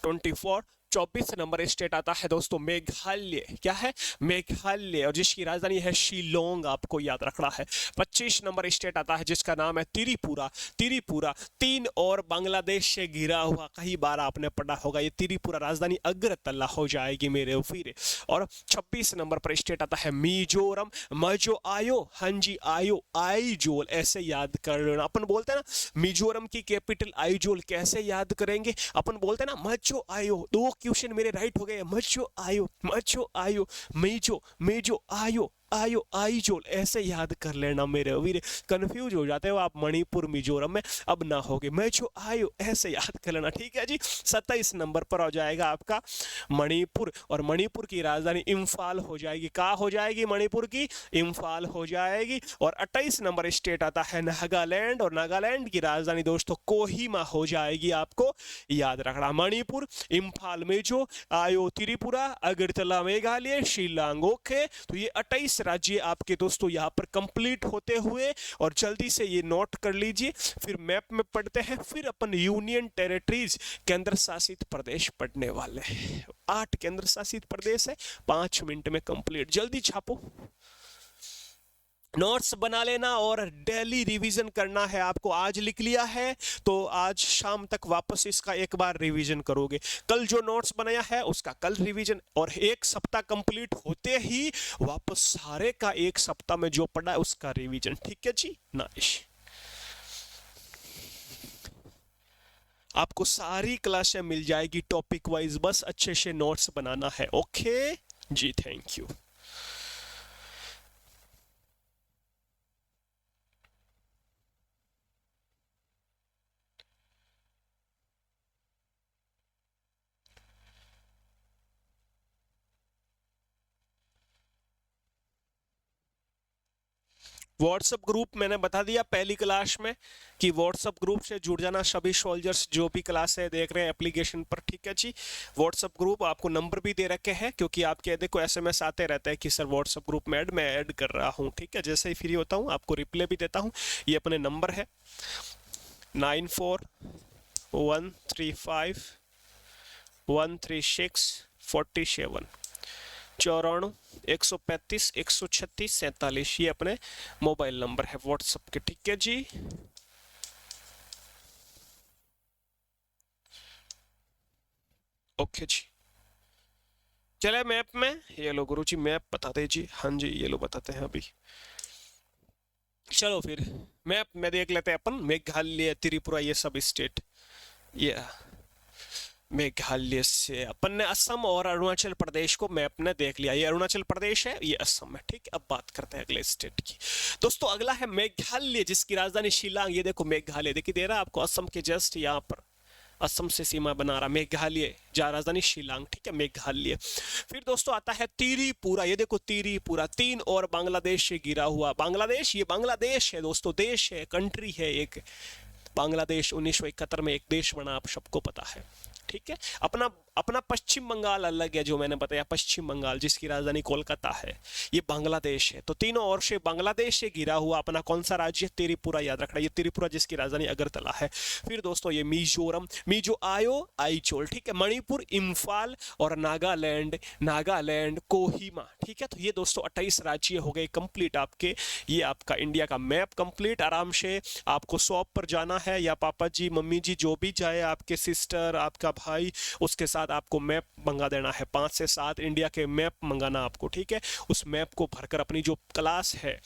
24, 24 नंबर स्टेट आता है दोस्तों मेघालय। क्या है? मेघालय, और जिसकी राजधानी है शिलोंग, आपको याद रखना है। 25 नंबर स्टेट आता है जिसका नाम है त्रिपुरा। त्रिपुरा तीन और बांग्लादेश से घिरा हुआ, कई बार आपने पढ़ा होगा ये त्रिपुरा, राजधानी अगरतला हो जाएगी मेरे वीर। और 26 नंबर पर स्टेट आता है मिजोरम। मजो आयो, हाँ जी आयो, आईजोल, ऐसे याद कर लेना। अपन बोलते हैं ना मिजोरम की कैपिटल आईजोल, कैसे याद करेंगे? अपन बोलते हैं ना मजो आयो। दो क्वेश्चन मेरे राइट हो गए, मजो आयो, मजो आयो, मेजो, मेजो आयो, आयो, आईजोल, ऐसे याद कर लेना मेरे वीर। कंफ्यूज हो जाते हो आप मणिपुर मिजोरम में, अब ना होगे, मजो आयो, ऐसे याद कर लेना, ठीक है जी। 27 नंबर पर हो जाएगा आपका मणिपुर, और मणिपुर की राजधानी इम्फाल हो जाएगी। कहाँ हो जाएगी? मणिपुर की इम्फाल हो जाएगी। और 28 नंबर स्टेट आता है नागालैंड, और नागालैंड की राजधानी दोस्तों कोहिमा हो जाएगी, आपको याद रखना। मणिपुर, इम्फाल मेजो, आयो त्रिपुरा, अगरतला मेघालय, शिलांग, ओके। तो ये 28 राज्य आपके दोस्तों यहाँ पर कंप्लीट होते हुए, और जल्दी से ये नोट कर लीजिए। फिर मैप में पढ़ते हैं, फिर अपन यूनियन टेरिटरीज, केंद्र शासित प्रदेश पढ़ने वाले हैं। 8 केंद्र शासित प्रदेश है, 5 मिनट में कंप्लीट। जल्दी छापो, नोट्स बना लेना, और डेली रिवीजन करना है आपको। आज लिख लिया है तो आज शाम तक वापस इसका एक बार रिवीजन करोगे। कल जो नोट्स बनाया है उसका कल रिवीजन, और एक सप्ताह कंप्लीट होते ही वापस सारे का एक सप्ताह में जो पढ़ा है उसका रिवीजन, ठीक है जी। नाइस, आपको सारी क्लासें मिल जाएगी टॉपिक वाइज, बस अच्छे से नोट्स बनाना है। Okay ji, thank you. WhatsApp group मैंने बता दिया पहली क्लास में कि व्हाट्सएप ग्रुप से जुड़ जाना सभी सोल्जर्स जो भी क्लास है देख रहे हैं एप्लीकेशन पर, ठीक है जी। व्हाट्सएप ग्रुप आपको नंबर भी दे रखे हैं क्योंकि आपके देखो एसएमएस आते रहते हैं कि सर व्हाट्सएप ग्रुप में मैं ऐड कर रहा हूँ, ठीक है। जैसे ही फ्री होता हूँ आपको रिप्लाई भी देता हूँ। ये अपने नंबर है 9413513647 94 135 136 47। ये अपने मोबाइल नंबर है व्हाट्सएप के, ठीक है जी। ओके जी, चले मैप में। ये लो गुरु जी मैप बता दीजिए। हाँ जी ये लो बताते हैं अभी। चलो फिर मैप में देख लेते हैं अपन। मेघालय, त्रिपुरा, ये सब स्टेट। ये मेघालय से अपन ने असम और अरुणाचल प्रदेश को मैप ने देख लिया। ये अरुणाचल प्रदेश है, ये असम है, ठीक है। अब बात करते हैं अगले स्टेट की। दोस्तों अगला है मेघालय जिसकी राजधानी शिलांग। ये देखो मेघालय दिखाई दे रहा है आपको, असम के जस्ट यहाँ पर, असम से सीमा बना रहा मेघालय, जहाँ राजधानी शिलांग, ठीक है मेघालय। फिर दोस्तों आता है त्रिपुरा। ये देखो त्रिपुरा, 3 और बांग्लादेश से घिरा हुआ बांग्लादेश। ये बांग्लादेश है दोस्तों, देश है, कंट्री है एक। बांग्लादेश 1971 में एक देश बना, आप सबको पता है, ठीक है। अपना अपना पश्चिम बंगाल अलग है, जो मैंने बताया पश्चिम बंगाल जिसकी राजधानी कोलकाता है। ये बांग्लादेश है। तो तीनों ओर से बांग्लादेश से घिरा हुआ अपना कौन सा राज्य? त्रिपुरा, याद रखना। ये त्रिपुरा जिसकी राजधानी अगरतला है। फिर दोस्तों ये मिजोरम, मिजो आयो आइचोल, ठीक है। मणिपुर, इम्फाल और नागालैंड कोहिमा, ठीक है। तो ये दोस्तों 28 राज्य हो गए कंप्लीट आपके। ये आपका इंडिया का मैप कंप्लीट। आराम से आपको शॉप पर जाना है या पापा जी मम्मी जी जो भी जाए, आपके सिस्टर आपका भाई, उसके साथ आपको मैप मंगा देना है। 5 से 7 इंडिया के मैप मंगाना आपको, ठीक है। उस मैप को भरकर अपनी जो क्लास है,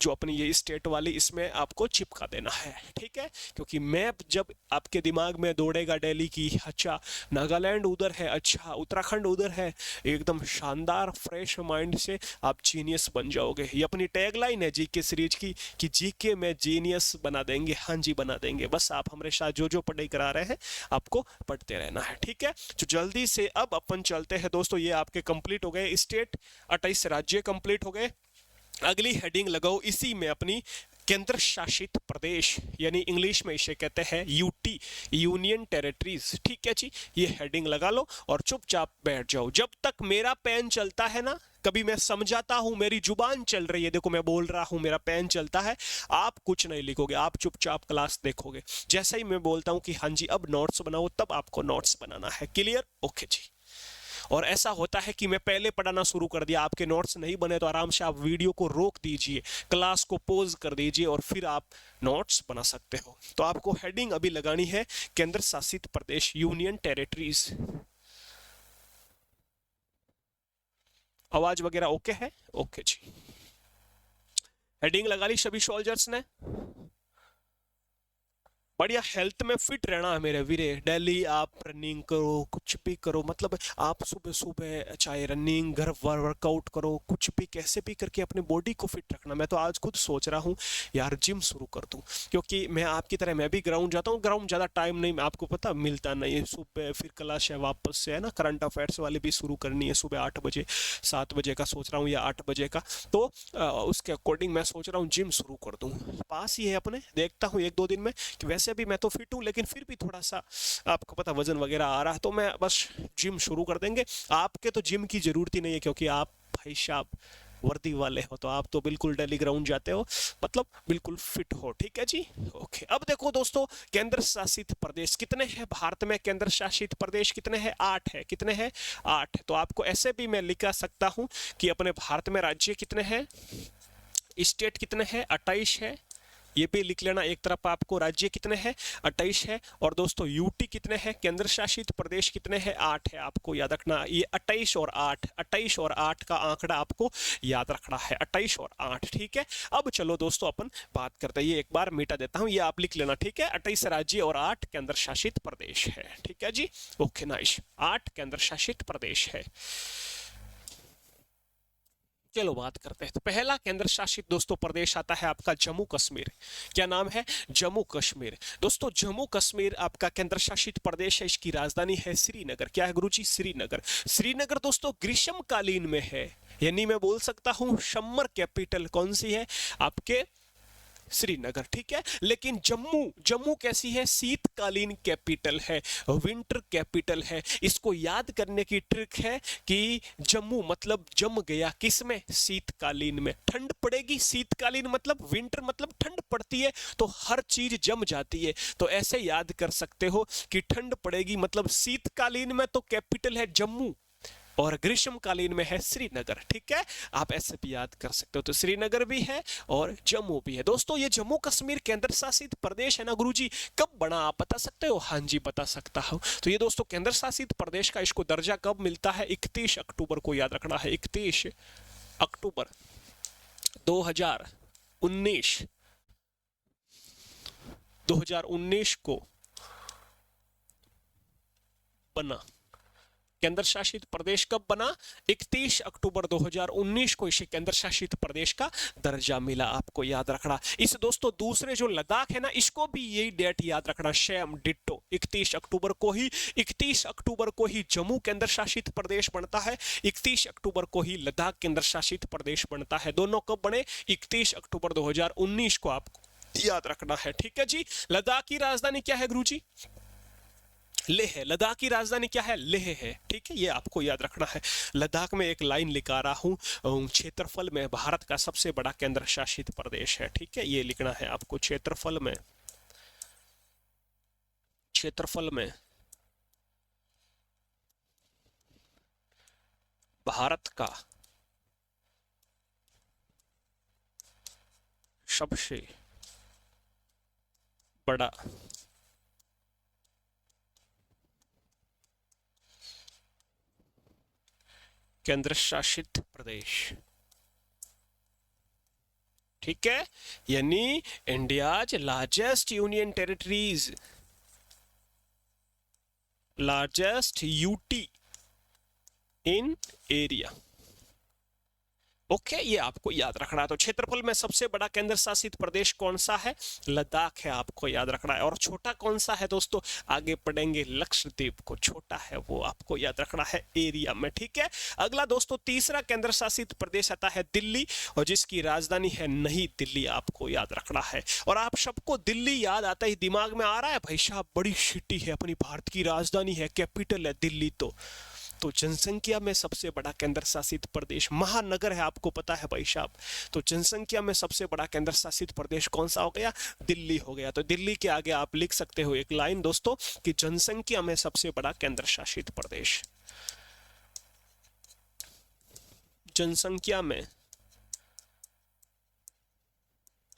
जो अपनी ये स्टेट वाली, इसमें आपको चिपका देना है, ठीक है। क्योंकि मैप जब आपके दिमाग में दौड़ेगा दिल्ली की, अच्छा नागालैंड उधर है, अच्छा उत्तराखंड उधर है, एकदम शानदार फ्रेश माइंड से आप जीनियस बन जाओगे। ये अपनी टैगलाइन है जीके सीरीज की कि जीके में जीनियस बना देंगे। हाँ जी बना देंगे। बस आप हमारे साथ जो पढ़ाई करा रहे हैं आपको पढ़ते रहना है, ठीक है। तो जल्दी से अब अपन चलते हैं दोस्तों। ये आपके कंप्लीट हो गए स्टेट, 28 राज्य कंप्लीट हो गए। अगली हेडिंग लगाओ इसी में अपनी, केंद्र शासित प्रदेश, यानी इंग्लिश में इसे कहते हैं यूटी, यूनियन टेरिटरीज, ठीक है जी। ये हेडिंग लगा लो और चुपचाप बैठ जाओ। जब तक मेरा पेन चलता है ना, कभी मैं समझाता हूं, मेरी जुबान चल रही है, देखो मैं बोल रहा हूं, मेरा पेन चलता है, आप कुछ नहीं लिखोगे, आप चुपचाप क्लास देखोगे। जैसे ही मैं बोलता हूं कि हाँ जी अब नोट्स बनाओ, तब आपको नोट्स बनाना है। क्लियर? ओके जी। और ऐसा होता है कि मैं पहले पढ़ाना शुरू कर दिया, आपके नोट्स नहीं बने तो आराम से आप वीडियो को रोक दीजिए, क्लास को पॉज कर दीजिए और फिर आप नोट्स बना सकते हो। तो आपको हेडिंग अभी लगानी है केंद्र शासित प्रदेश, यूनियन टेरिटरीज। आवाज वगैरह ओके है? ओके जी। हेडिंग लगा ली सभी सोल्जर्स ने? बढ़िया हेल्थ में फिट रहना है मेरे वीरे। डेली आप रनिंग करो, कुछ भी करो, मतलब आप सुबह सुबह चाहे रनिंग, घर वर्कआउट करो, कुछ भी कैसे भी करके अपने बॉडी को फिट रखना। मैं तो आज खुद सोच रहा हूँ यार जिम शुरू कर दूँ, क्योंकि मैं आपकी तरह मैं भी ग्राउंड जाता हूँ। ग्राउंड ज़्यादा टाइम नहीं, आपको पता मिलता नहीं है। सुबह फिर क्लास है वापस से, है ना, करंट अफेयर्स वाली भी शुरू करनी है सुबह 8 बजे, 7 बजे का सोच रहा हूँ या 8 बजे का। तो उसके अकॉर्डिंग मैं सोच रहा हूँ जिम शुरू कर दूँ। पास ही है अपने, देखता हूँ 1-2 दिन में। कि वैसे भी मैं तो फिट हूँ, लेकिन फिर भी थोड़ा सा आपको पता वजन वगैरह आ रहा है, तो मैं बस जिम शुरू कर देंगे। आपके तो जिम की जरूरत ही नहीं है, क्योंकि आप भाई साहब वर्दी वाले हो, तो आप तो बिल्कुल डेली ग्राउंड जाते हो, मतलब बिल्कुल फिट हो, ठीक है जी। ओके, अब देखो दोस्तों केंद्र शासित प्रदेश कितने हैं भारत में? केंद्र शासित प्रदेश कितने हैं? 8 है। कितने हैं? 8 है। तो आपको ऐसे भी मैं लिखा सकता हूं कि अपने भारत में राज्य कितने हैं, स्टेट कितने हैं? 28 है। ये भी लिख लेना एक तरफ, आपको राज्य कितने हैं? 28 है। और दोस्तों यूटी कितने हैं? केंद्र शासित प्रदेश कितने हैं? 8 है। आपको याद रखना ये 28 और 8, 28 और 8 का आंकड़ा आपको याद रखना है, 28 और 8, ठीक है। अब चलो दोस्तों अपन बात करते हैं, ये एक बार मिटा देता हूं, ये आप लिख लेना, ठीक है। 28 राज्य और 8 केंद्र शासित प्रदेश है, ठीक है जी। ओके नाइस, 8 केंद्र शासित प्रदेश है। चलो बात करते हैं। तो पहला केंद्र शासित दोस्तों प्रदेश आता है आपका जम्मू कश्मीर। क्या नाम है? जम्मू कश्मीर। दोस्तों जम्मू कश्मीर आपका केंद्र शासित प्रदेश है, इसकी राजधानी है श्रीनगर। क्या है गुरुजी? श्रीनगर। श्रीनगर दोस्तों ग्रीष्मकालीन में है, यानी मैं बोल सकता हूं समर कैपिटल कौन सी है आपके श्रीनगर, ठीक है। लेकिन जम्मू, जम्मू कैसी है, शीतकालीन कैपिटल है, विंटर कैपिटल है। इसको याद करने की ट्रिक है कि जम्मू मतलब जम गया किसमें, शीतकालीन में। ठंड पड़ेगी, शीतकालीन मतलब विंटर मतलब ठंड पड़ती है तो हर चीज जम जाती है, तो ऐसे याद कर सकते हो कि ठंड पड़ेगी मतलब शीतकालीन में तो कैपिटल है जम्मू और ग्रीष्मकालीन में है श्रीनगर, ठीक है। आप ऐसे भी याद कर सकते हो, तो श्रीनगर भी है और जम्मू भी है। दोस्तों ये जम्मू कश्मीर केंद्र शासित प्रदेश है ना गुरुजी, कब बना आप बता सकते हो? हाँ जी बता सकता हूं। तो ये दोस्तों केंद्र शासित प्रदेश का इसको दर्जा कब मिलता है, 31 अक्टूबर को, याद रखना है 31 अक्टूबर 2019 2019 को बना। केंद्र शासित प्रदेश कब बना, 31 अक्टूबर 2019 को इसे केंद्र शासित प्रदेश का दर्जा मिला, आपको याद रखना। इस दोस्तों दूसरे जो लद्दाख है ना, इसको भी यही डेट याद रखना, सेम डिट्टो 31 अक्टूबर को ही, 31 अक्टूबर को ही जम्मू केंद्र शासित प्रदेश बनता है, 31 अक्टूबर को ही लद्दाख केंद्र शासित प्रदेश बनता है। दोनों कब बने, 31 अक्टूबर 2019 को आपको याद रखना है, ठीक है जी। लद्दाख की राजधानी क्या है गुरुजी, लेह है। लद्दाख की राजधानी क्या है, लेह है, ठीक है, ये आपको याद रखना है। लद्दाख में एक लाइन लिखा रहा हूं, क्षेत्रफल में भारत का सबसे बड़ा केंद्र शासित प्रदेश है, ठीक है, ये लिखना है आपको। क्षेत्रफल में, क्षेत्रफल में भारत का सबसे बड़ा केंद्र शासित प्रदेश, ठीक है, यानी India's largest union territories, largest UT in area, okay, ये आपको याद रखना है। तो क्षेत्रफल में सबसे बड़ा केंद्र शासित प्रदेश कौन सा है, लद्दाख है, आपको याद रखना है। और छोटा कौन सा है दोस्तों, आगे पढ़ेंगे, लक्षद्वीप को छोटा है, वो आपको याद रखना है एरिया में, ठीक है। अगला दोस्तों तीसरा केंद्र शासित प्रदेश आता है दिल्ली, और जिसकी राजधानी है नई दिल्ली, आपको याद रखना है। और आप सबको दिल्ली याद आता ही दिमाग में आ रहा है, भाई साहब बड़ी सिटी है, अपनी भारत की राजधानी है, कैपिटल है दिल्ली, तो जनसंख्या में सबसे बड़ा केंद्र शासित प्रदेश, महानगर है, आपको पता है भाई साहब। तो जनसंख्या में सबसे बड़ा केंद्र शासित प्रदेश कौन सा हो गया, दिल्ली हो गया। तो दिल्ली के आगे आप लिख सकते हो एक लाइन दोस्तों कि जनसंख्या में सबसे बड़ा केंद्र शासित प्रदेश, जनसंख्या में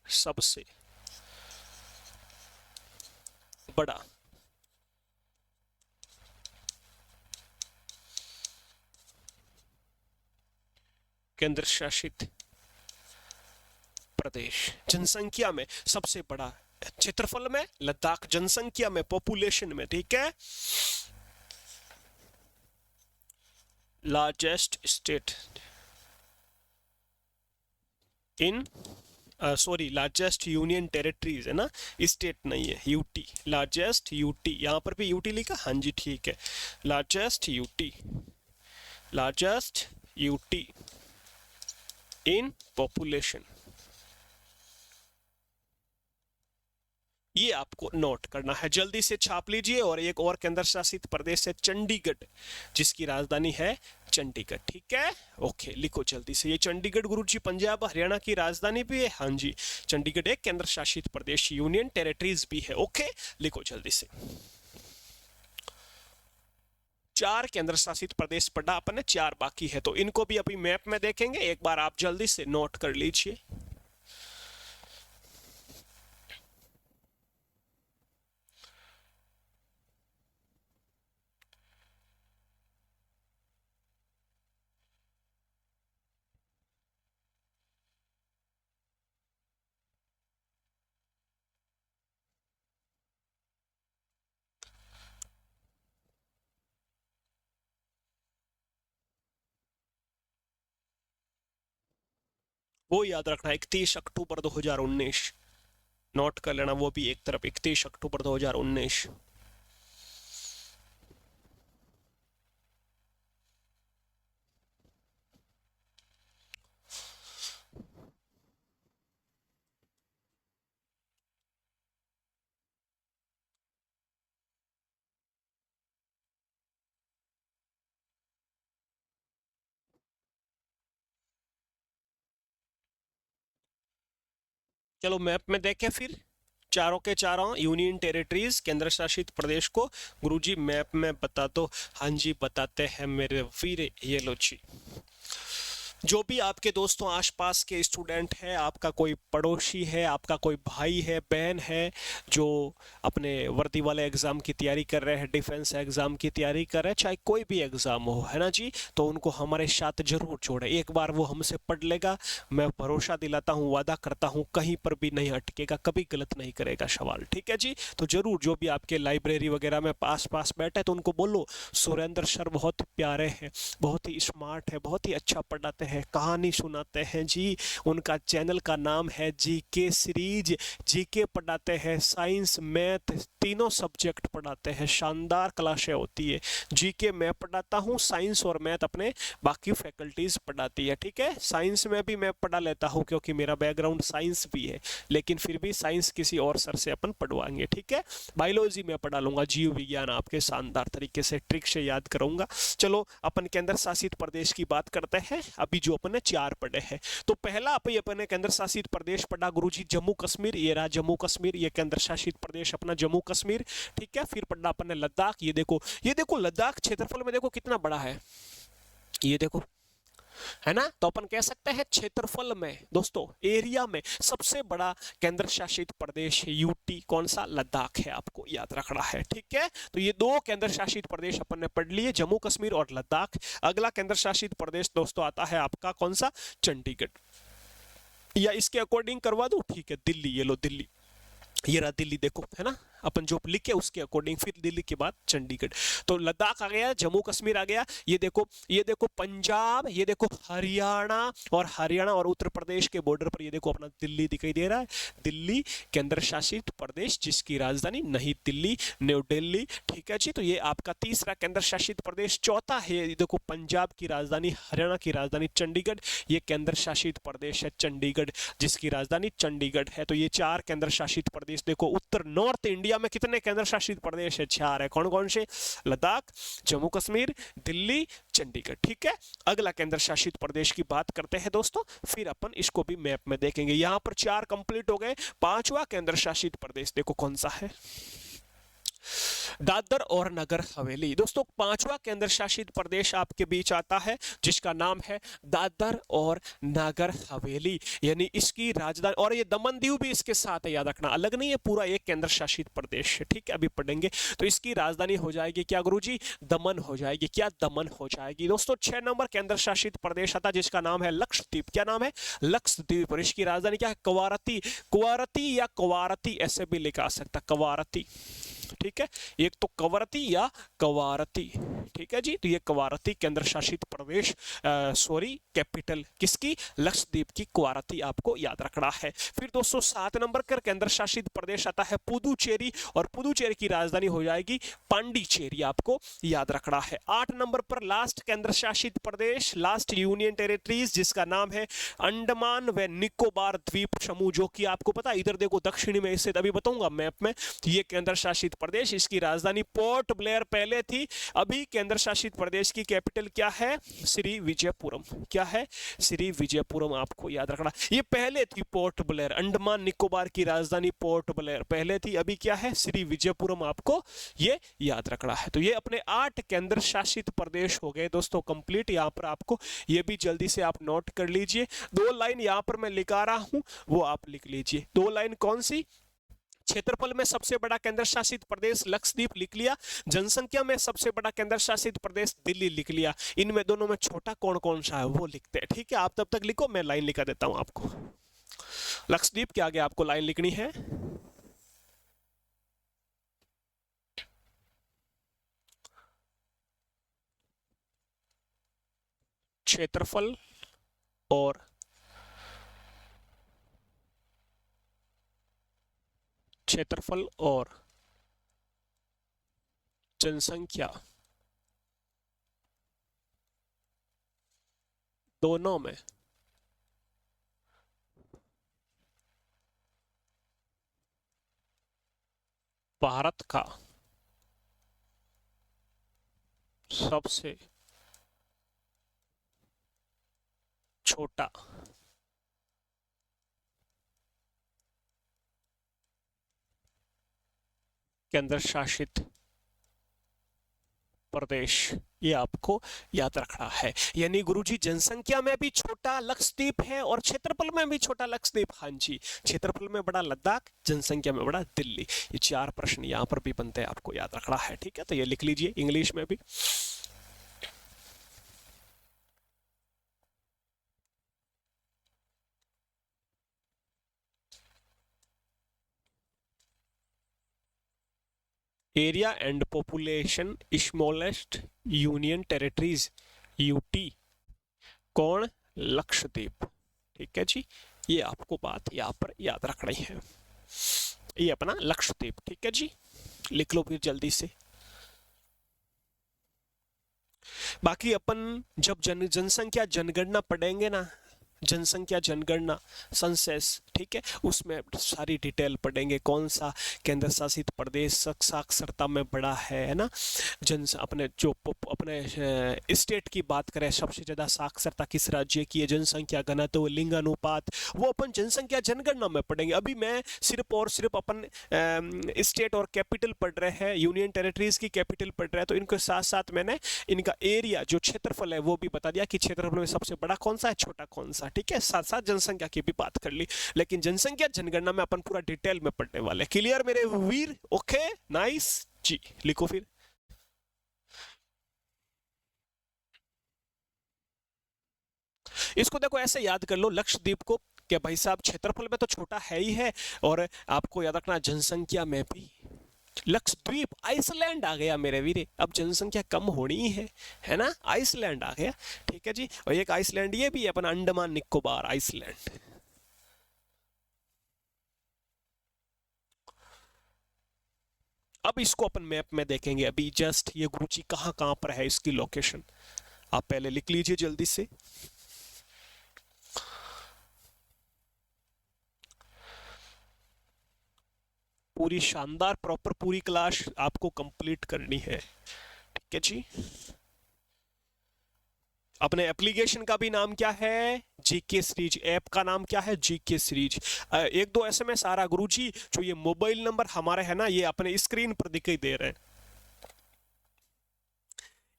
सबसे बड़ा केंद्र शासित प्रदेश, जनसंख्या में सबसे बड़ा, क्षेत्रफल में लद्दाख, जनसंख्या में पॉपुलेशन में, ठीक है, largest state in, sorry largest union territories है ना, स्टेट नहीं है, यूटी, लार्जेस्ट यूटी, यहां पर भी यूटी लिखा, हाँ जी ठीक है, largest UT, largest UT in population, ये आपको नोट करना है, जल्दी से छाप लीजिए। और एक और केंद्र शासित प्रदेश है चंडीगढ़, जिसकी राजधानी है चंडीगढ़, ठीक है, ओके, लिखो जल्दी से। ये चंडीगढ़ गुरुजी पंजाब हरियाणा की राजधानी भी है, हाँ जी, चंडीगढ़ एक केंद्र शासित प्रदेश, यूनियन टेरिटरीज भी है, ओके, लिखो जल्दी से। 4 केंद्र शासित प्रदेश पढ़ा अपन ने, 4 बाकी है, तो इनको भी अभी मैप में देखेंगे, एक बार आप जल्दी से नोट कर लीजिए। वो याद रखना, 31 अक्टूबर 2019 नोट कर लेना, वो भी एक तरफ, 31 अक्टूबर 2019। चलो मैप में देखें फिर, चारों के चारों यूनियन टेरिटरीज, केंद्र शासित प्रदेश को गुरुजी मैप में बता दो। हाँ जी बताते हैं मेरे वीर, ये लो जी। जो भी आपके दोस्तों आसपास के स्टूडेंट हैं, आपका कोई पड़ोसी है, आपका कोई भाई है, बहन है, जो अपने वर्दी वाले एग्ज़ाम की तैयारी कर रहे हैं, डिफेंस एग्ज़ाम की तैयारी कर रहे हैं, चाहे कोई भी एग्ज़ाम हो, है ना जी, तो उनको हमारे साथ जरूर जोड़े। एक बार वो हमसे पढ़ लेगा, मैं भरोसा दिलाता हूँ, वादा करता हूँ, कहीं पर भी नहीं अटकेगा, कभी गलत नहीं करेगा सवाल। ठीक है जी, तो जरूर जो भी आपके लाइब्रेरी वगैरह में पास पास बैठे, तो उनको बोलो सुरेंद्र सर बहुत प्यारे हैं, बहुत ही स्मार्ट है, बहुत ही अच्छा पढ़ाते हैं, कहानी सुनाते हैं जी। उनका चैनल का नाम है जीके सीरीज, जीके पढ़ाते हैं, साइंस मैथ तीनों सब्जेक्ट पढ़ाते हैं, शानदार क्लासें होती है। जीके मैं पढ़ाता हूँ, साइंस और मैथ अपने बाकी फैकल्टीज पढ़ाती है। ठीक है, साइंस में भी मैं पढ़ा लेता हूँ क्योंकि मेरा बैकग्राउंड साइंस भी है, लेकिन फिर भी साइंस किसी और सर से अपन पढ़वाएंगे। ठीक है, बायोलॉजी में पढ़ा लूंगा, जीव विज्ञान आपके शानदार तरीके से ट्रिक से याद करूंगा। चलो अपन केंद्र शासित प्रदेश की बात करते हैं, अभी जो अपन ने 4 पढ़े हैं। तो पहला अपन ने केंद्र शासित प्रदेश पढ़ा गुरुजी जम्मू कश्मीर, ये रहा जम्मू कश्मीर, ये केंद्र शासित प्रदेश अपना जम्मू कश्मीर। ठीक है, फिर पढ़ा अपन ने लद्दाख, ये देखो, ये देखो लद्दाख क्षेत्रफल में देखो कितना बड़ा है, ये देखो, है ना। तो अपन कह सकते हैं क्षेत्रफल में दोस्तों, एरिया में सबसे बड़ा केंद्र शासित प्रदेश है यूटी, कौन सा, लद्दाख है, आपको याद रखना है। ठीक है, तो ये 2 केंद्र शासित प्रदेश अपन ने पढ़ लिए, जम्मू कश्मीर और लद्दाख। अगला केंद्र शासित प्रदेश दोस्तों आता है आपका कौन सा, चंडीगढ़, या इसके अकॉर्डिंग करवा दो, ठीक है, दिल्ली, ये लो दिल्ली, ये रहा दिल्ली, देखो, है ना, अपन जो लिखे उसके अकॉर्डिंग, फिर दिल्ली के बाद चंडीगढ़। तो लद्दाख आ गया, जम्मू कश्मीर आ गया, ये देखो, ये देखो पंजाब, ये देखो हरियाणा, और हरियाणा और उत्तर प्रदेश के बॉर्डर पर ये देखो अपना दिल्ली दिखाई दे रहा है, दिल्ली केंद्र शासित प्रदेश, जिसकी राजधानी नई दिल्ली, न्यू दिल्ली। ठीक है जी, तो ये आपका तीसरा केंद्र शासित प्रदेश। चौथा है, ये देखो पंजाब की राजधानी, हरियाणा की राजधानी चंडीगढ़, ये केंद्र शासित प्रदेश है चंडीगढ़, जिसकी राजधानी चंडीगढ़ है। तो ये 4 केंद्र शासित प्रदेश। देखो उत्तर नॉर्थ इंडिया में कितने केंद्र शासित प्रदेश है, 4 है, कौन कौन से, लद्दाख, जम्मू कश्मीर, दिल्ली, चंडीगढ़। ठीक है, अगला केंद्र शासित प्रदेश की बात करते हैं दोस्तों, फिर अपन इसको भी मैप में देखेंगे। यहां पर 4 कंप्लीट हो गए, 5वां केंद्र शासित प्रदेश देखो कौन सा है, दादर और नगर हवेली। दोस्तों 5वां केंद्र शासित प्रदेश आपके बीच आता है, जिसका नाम है दादर और नगर हवेली, यानी इसकी राजधानी, और ये दमन दीव भी इसके साथ है, याद रखना, अलग नहीं है, पूरा एक केंद्र शासित प्रदेश है। ठीक है, अभी पढ़ेंगे। तो इसकी राजधानी हो जाएगी क्या गुरुजी, दमन हो जाएगी, क्या, दमन हो जाएगी। दोस्तों 6 नंबर केंद्र शासित प्रदेश आता है, जिसका नाम है लक्षद्वीप। क्या नाम है, लक्षद्वीप, और इसकी राजधानी क्या है, कवारती, कुवारती या कवारती ऐसे भी लिखा सकता, कवारती। ठीक है, एक तो कवरती या कवारती। ठीक है जी, तो ये कवारती केंद्र शासित प्रदेश, सॉरी कैपिटल किसकी, लक्षद्वीप की कवारती, आपको याद रखना है। फिर दोस्तों 7 नंबर का केंद्र शासित प्रदेश आता है पुदुचेरी, और पुदुचेरी की राजधानी हो जाएगी पांडिचेरी, आपको याद रखना है। 8 नंबर पर लास्ट केंद्र शासित प्रदेश, लास्ट यूनियन टेरिटरीज, जिसका नाम है अंडमान व निकोबार द्वीप समूह, जो कि आपको पता है, इधर देखो दक्षिणी में, इससे अभी बताऊंगा मैप में। ये केंद्र शासित प्रदेश, इसकी राजधानी पोर्ट ब्लेयर पहले थी, अभी केंद्र शासित प्रदेश की कैपिटल क्या है, श्री विजयपुरम। क्या है, श्री विजयपुरम, आपको याद रखना। ये पहले थी पोर्ट ब्लेयर, अंडमान निकोबार की राजधानी पोर्ट ब्लेयर पहले थी, अभी क्या है, श्री विजयपुरम, आपको ये याद रखना है। तो ये अपने 8 केंद्र शासित प्रदेश हो गए दोस्तों कंप्लीट। यहाँ पर आपको ये भी जल्दी से आप नोट कर लीजिए, 2 लाइन यहाँ पर मैं लिखा रहा हूं, वो आप लिख लीजिए। 2 लाइन कौन सी, क्षेत्रफल में सबसे बड़ा केंद्र शासित प्रदेश लक्षद्वीप लिख लिया, जनसंख्या में सबसे बड़ा केंद्र शासित प्रदेश दिल्ली लिख लिया, इनमें दोनों में छोटा कौन कौन सा है वो लिखते हैं। ठीक है, आप तब तक लिखो, मैं लाइन लिखा देता हूं आपको। लक्षद्वीप के आगे आपको लाइन लिखनी है, क्षेत्रफल और क्षेत्रफल और जनसंख्या दोनों में भारत का सबसे छोटा केंद्र शासित प्रदेश, ये आपको याद रखना है। यानी गुरुजी जनसंख्या में भी छोटा लक्षद्वीप है और क्षेत्रफल में भी छोटा लक्षद्वीप। हाँ जी, क्षेत्रफल में बड़ा लद्दाख, जनसंख्या में बड़ा दिल्ली। ये 4 प्रश्न यहाँ पर भी बनते हैं, आपको याद रखना है। ठीक है, तो ये लिख लीजिए इंग्लिश में भी। Area and population smallest union territories, UT. कौन? लक्षद्वीप। ठीक है जी, ये आपको बात यहाँ पर याद रखनी है। ये अपना लक्षद्वीप। ठीक है जी, लिख लो फिर जल्दी से। बाकी अपन जब जनसंख्या जनगणना पढ़ेंगे ना, जनसंख्या जनगणना सेंसस, ठीक है, उसमें सारी डिटेल पढ़ेंगे। कौन सा केंद्र शासित प्रदेश साक्षरता में बड़ा है ना। अपने जो अपने स्टेट की बात करें, सबसे ज्यादा साक्षरता किस राज्य की है, जनसंख्या घनत्व, लिंग अनुपात, वो अपन जनसंख्या जनगणना में पढ़ेंगे। अभी मैं सिर्फ और सिर्फ अपन स्टेट और कैपिटल पढ़ रहे हैं, यूनियन टेरिटरीज की कैपिटल पढ़ रहे हैं, तो इनके साथ साथ मैंने इनका एरिया जो क्षेत्रफल है वो भी बता दिया कि क्षेत्रफल में सबसे बड़ा कौन सा है, छोटा कौन सा। ठीक है, साथ साथ जनसंख्या की भी बात कर ली, लेकिन जनसंख्या जनगणना में अपन पूरा डिटेल में पढ़ने वाले। क्लियर मेरे वीर? ओके, नाइस जी, लिखो फिर। इसको देखो ऐसे याद कर लो लक्षद्वीप को, कि भाई साहब क्षेत्रफल में तो छोटा है ही है, और आपको याद रखना जनसंख्या में भी। लक्षद्वीप, आइसलैंड आ गया मेरे वीरे, अब जनसंख्या कम होनी ही है ना, आइसलैंड आ गया। ठीक है जी, और एक आइसलैंड ये भी है अपना, अंडमान निकोबार आइसलैंड। अब इसको अपन मैप में देखेंगे अभी जस्ट, ये गुरुजी कहाँ कहाँ पर है इसकी लोकेशन, आप पहले लिख लीजिए जल्दी से। पूरी शानदार प्रॉपर पूरी क्लास आपको कंप्लीट करनी है। ठीक है जी, अपने एप्लीकेशन का भी नाम क्या है, जीके सीरीज। ऐप का नाम क्या है, जीके सीरीज। एक दो एसएमएस आ रहा गुरुजी, जो ये मोबाइल नंबर हमारे है ना, ये अपने स्क्रीन पर दिखाई दे रहे हैं,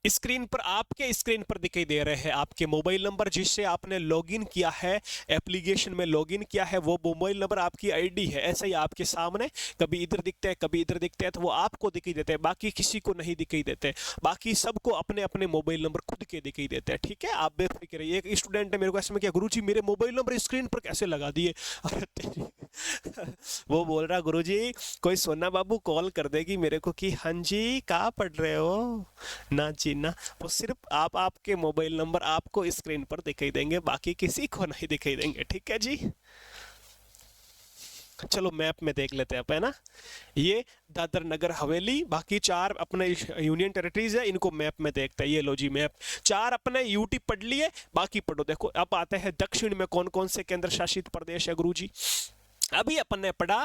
स्क्रीन पर, आपके स्क्रीन पर दिखाई दे रहे हैं आपके मोबाइल नंबर जिससे आपने लॉगिन किया है, एप्लीकेशन में लॉगिन किया है, वो मोबाइल नंबर आपकी आईडी है। ऐसे ही आपके सामने कभी इधर दिखते हैं कभी इधर दिखते हैं, तो वो आपको दिखाई देते हैं, बाकी किसी को नहीं दिखाई देते। बाकी सबको अपने अपने मोबाइल नंबर खुद के दिखाई देते हैं। ठीक है, आप बेफिक्र रहिए। एक स्टूडेंट ने मेरे को ऐसे में किया, गुरुजी मेरे मोबाइल नंबर स्क्रीन पर कैसे लगा दिए? वो बोल रहा गुरुजी कोई सोना बाबू कॉल कर देगी मेरे को कि हाँ जी कहाँ पढ़ रहे हो ना जी ना, वो सिर्फ आपके मोबाइल नंबर आपको स्क्रीन पर दिखाई देंगे, बाकी किसी को नहीं दिखाई देंगे। ठीक है जी, चलो मैप में देख लेते हैं आप, है ना। ये दादर नगर हवेली, बाकी 4 अपने यूनियन टेरिटरीज है, इनको मैप में देखते हैं। ये लो जी मैप, 4 अपने यूटी पढ़ लिए, बाकी पढ़ो। देखो अब आते हैं दक्षिण में कौन कौन से केंद्र शासित प्रदेश है गुरुजी। अभी अपन ने पढ़ा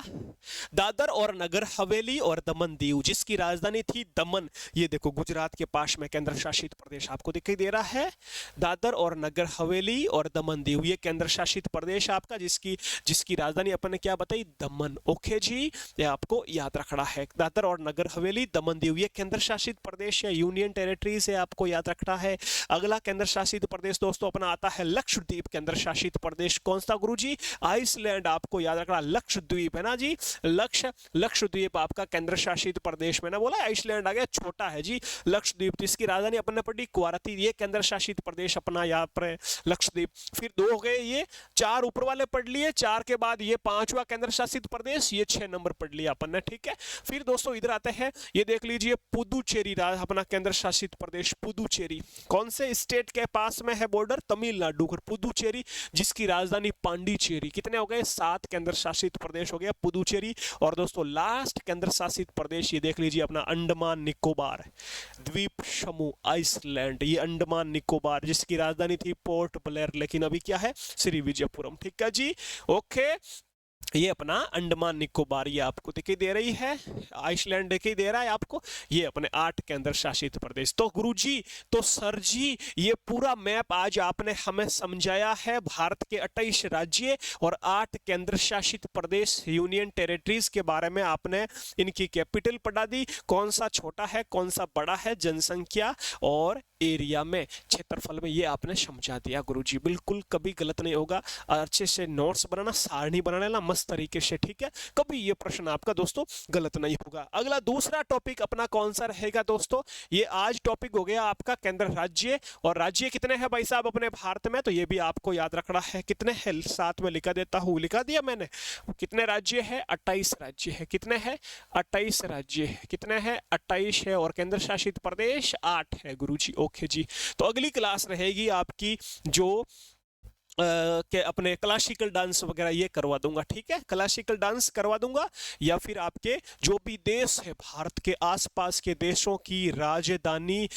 दादर और नगर हवेली और दमन दीव, जिसकी राजधानी थी दमन। ये देखो गुजरात के पास में केंद्र शासित प्रदेश आपको दिखाई दे रहा है, दादर और नगर हवेली और दमन दीव, ये केंद्र शासित प्रदेश आपका, जिसकी जिसकी राजधानी अपन ने क्या बताई, दमन। ओके जी, ये आपको याद रखना है, दादर और नगर हवेली दमन दीव, ये केंद्र शासित प्रदेश है, यूनियन टेरिटरी से आपको याद रखना है। अगला केंद्र शासित प्रदेश दोस्तों अपना आता है लक्षद्वीप केंद्र शासित प्रदेश। कौन सा गुरुजी? आइसलैंड आपको याद रखना, लक्षद्वीप है ना जी, लक्षद्वीप आपका केंद्र शासित प्रदेश में ना, बोला आइसलैंड आ गया, छोटा है जी लक्षद्वीप। इसकी राजधानी अपन ने पढ़ी कुवारती, ये केंद्र शासित प्रदेश अपना यहाँ पर लक्षद्वीप। फिर 2 हो गए, ये 4 ऊपर वाले पढ़ लिए, 4 के बाद ये 5वां केंद्र शासित प्रदेश, ये 6 नंबर पढ़ लिया अपन ने। ठीक है, फिर दोस्तों इधर आते हैं, ये देख लीजिए पुदुचेरी अपना केंद्र शासित प्रदेश, पुदुचेरी कौन से स्टेट के पास में है बॉर्डर, तमिलनाडु। पुदुचेरी जिसकी राजधानी पांडिचेरी। कितने हो गए? 7 केंद्र शासित प्रदेश हो गया पुदुचेरी। और दोस्तों लास्ट केंद्र शासित प्रदेश ये देख लीजिए अपना अंडमान निकोबार द्वीप समूह आइसलैंड, ये अंडमान निकोबार जिसकी राजधानी थी पोर्ट ब्लेयर, लेकिन अभी क्या है, श्री विजयपुरम। ठीक है जी, ओके। ये अपना अंडमान निकोबार ये आपको दिखाई दे रही है, आइसलैंड दिखाई दे रहा है आपको, ये अपने 8 केंद्र शासित प्रदेश। तो गुरुजी, तो सर जी, ये पूरा मैप आज आपने हमें समझाया है, भारत के 28 राज्य और 8 केंद्र शासित प्रदेश यूनियन टेरिटरीज के बारे में आपने इनकी कैपिटल पढ़ा दी, कौन सा छोटा है कौन सा बड़ा है, जनसंख्या और एरिया में, क्षेत्रफल में, ये आपने समझा दिया गुरुजी। बिल्कुल कभी गलत नहीं होगा, अच्छे से नोट्स बनाना, सारणी बनाना ना मस्त तरीके से, ठीक है, कभी ये प्रश्न आपका दोस्तों गलत नहीं होगा। अगला दूसरा टॉपिक अपना कौन सा रहेगा दोस्तों, ये आज टॉपिक हो गया आपका केंद्र राज्य, और राज्य कितने हैं भाई साहब अपने भारत में, तो ये भी आपको याद रखना है, कितने हैं साथ में लिखा देता हूँ, लिखा दिया मैंने, कितने राज्य है, 28 राज्य है, कितने हैं 28 राज्य है, कितने हैं 28 है, और केंद्र शासित प्रदेश 8 है गुरुजी। ओके जी, तो अगली क्लास रहेगी आपकी जो के अपने क्लासिकल डांस वगैरह ये करवा दूंगा, ठीक है, क्लासिकल डांस करवा दूंगा, या फिर आपके जो भी देश है भारत के आसपास के देशों की राजधानी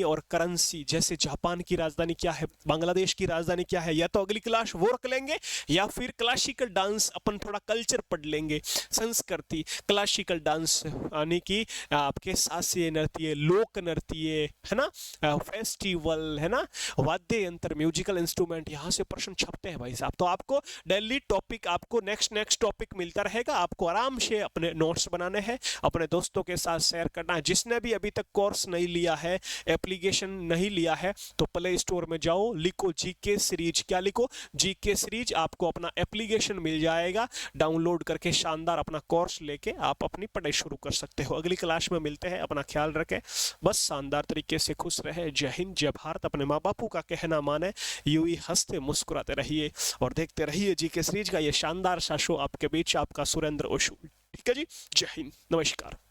और करेंसी, जैसे जापान की राजधानी क्या है, बांग्लादेश की राजधानी क्या है, या तो अगली क्लास वो रख लेंगे, या फिर क्लासिकल डांस अपन थोड़ा कल्चर पढ़ लेंगे, संस्कृति, क्लासिकल डांस यानी कि आपके शास्त्रीय नृत्य, लोक नृत्य है ना, फेस्टिवल है ना, वाद्य यंत्र, म्यूजिकल इंस्ट्रूमेंट, यहां से प्रश्न छपते हैं भाई साहब। तो आपको डेली टॉपिक, आपको नेक्स्ट टॉपिक मिलता रहेगा, आपको आराम से अपने नोट्स बनाने हैं, अपने दोस्तों के साथ शेयर करना है। जिसने भी अभी तक कोर्स नहीं लिया है, एप्लीकेशन नहीं लिया है, तो प्ले स्टोर में जाओ, लिखो जीके सीरीज, क्या लिखो, जीके सीरीज, आपको अपना एप्लीकेशन मिल जाएगा, डाउनलोड करके शानदार अपना कोर्स लेके आप अपनी पढ़ाई शुरू कर सकते हो। अगली क्लास में मिलते हैं, अपना ख्याल रखें, बस शानदार तरीके से खुश रहे। जय हिंद, जय भारत, अपने माँ बापू का कहना माने, यूं ही हंसते मुस्कुराते रहिए और देखते रहिए जीके सीरीज का ये शानदार सा शो, आपके बीच आपका सुरेंद्र ओशू। ठीक है जी, जय हिंद, नमस्कार।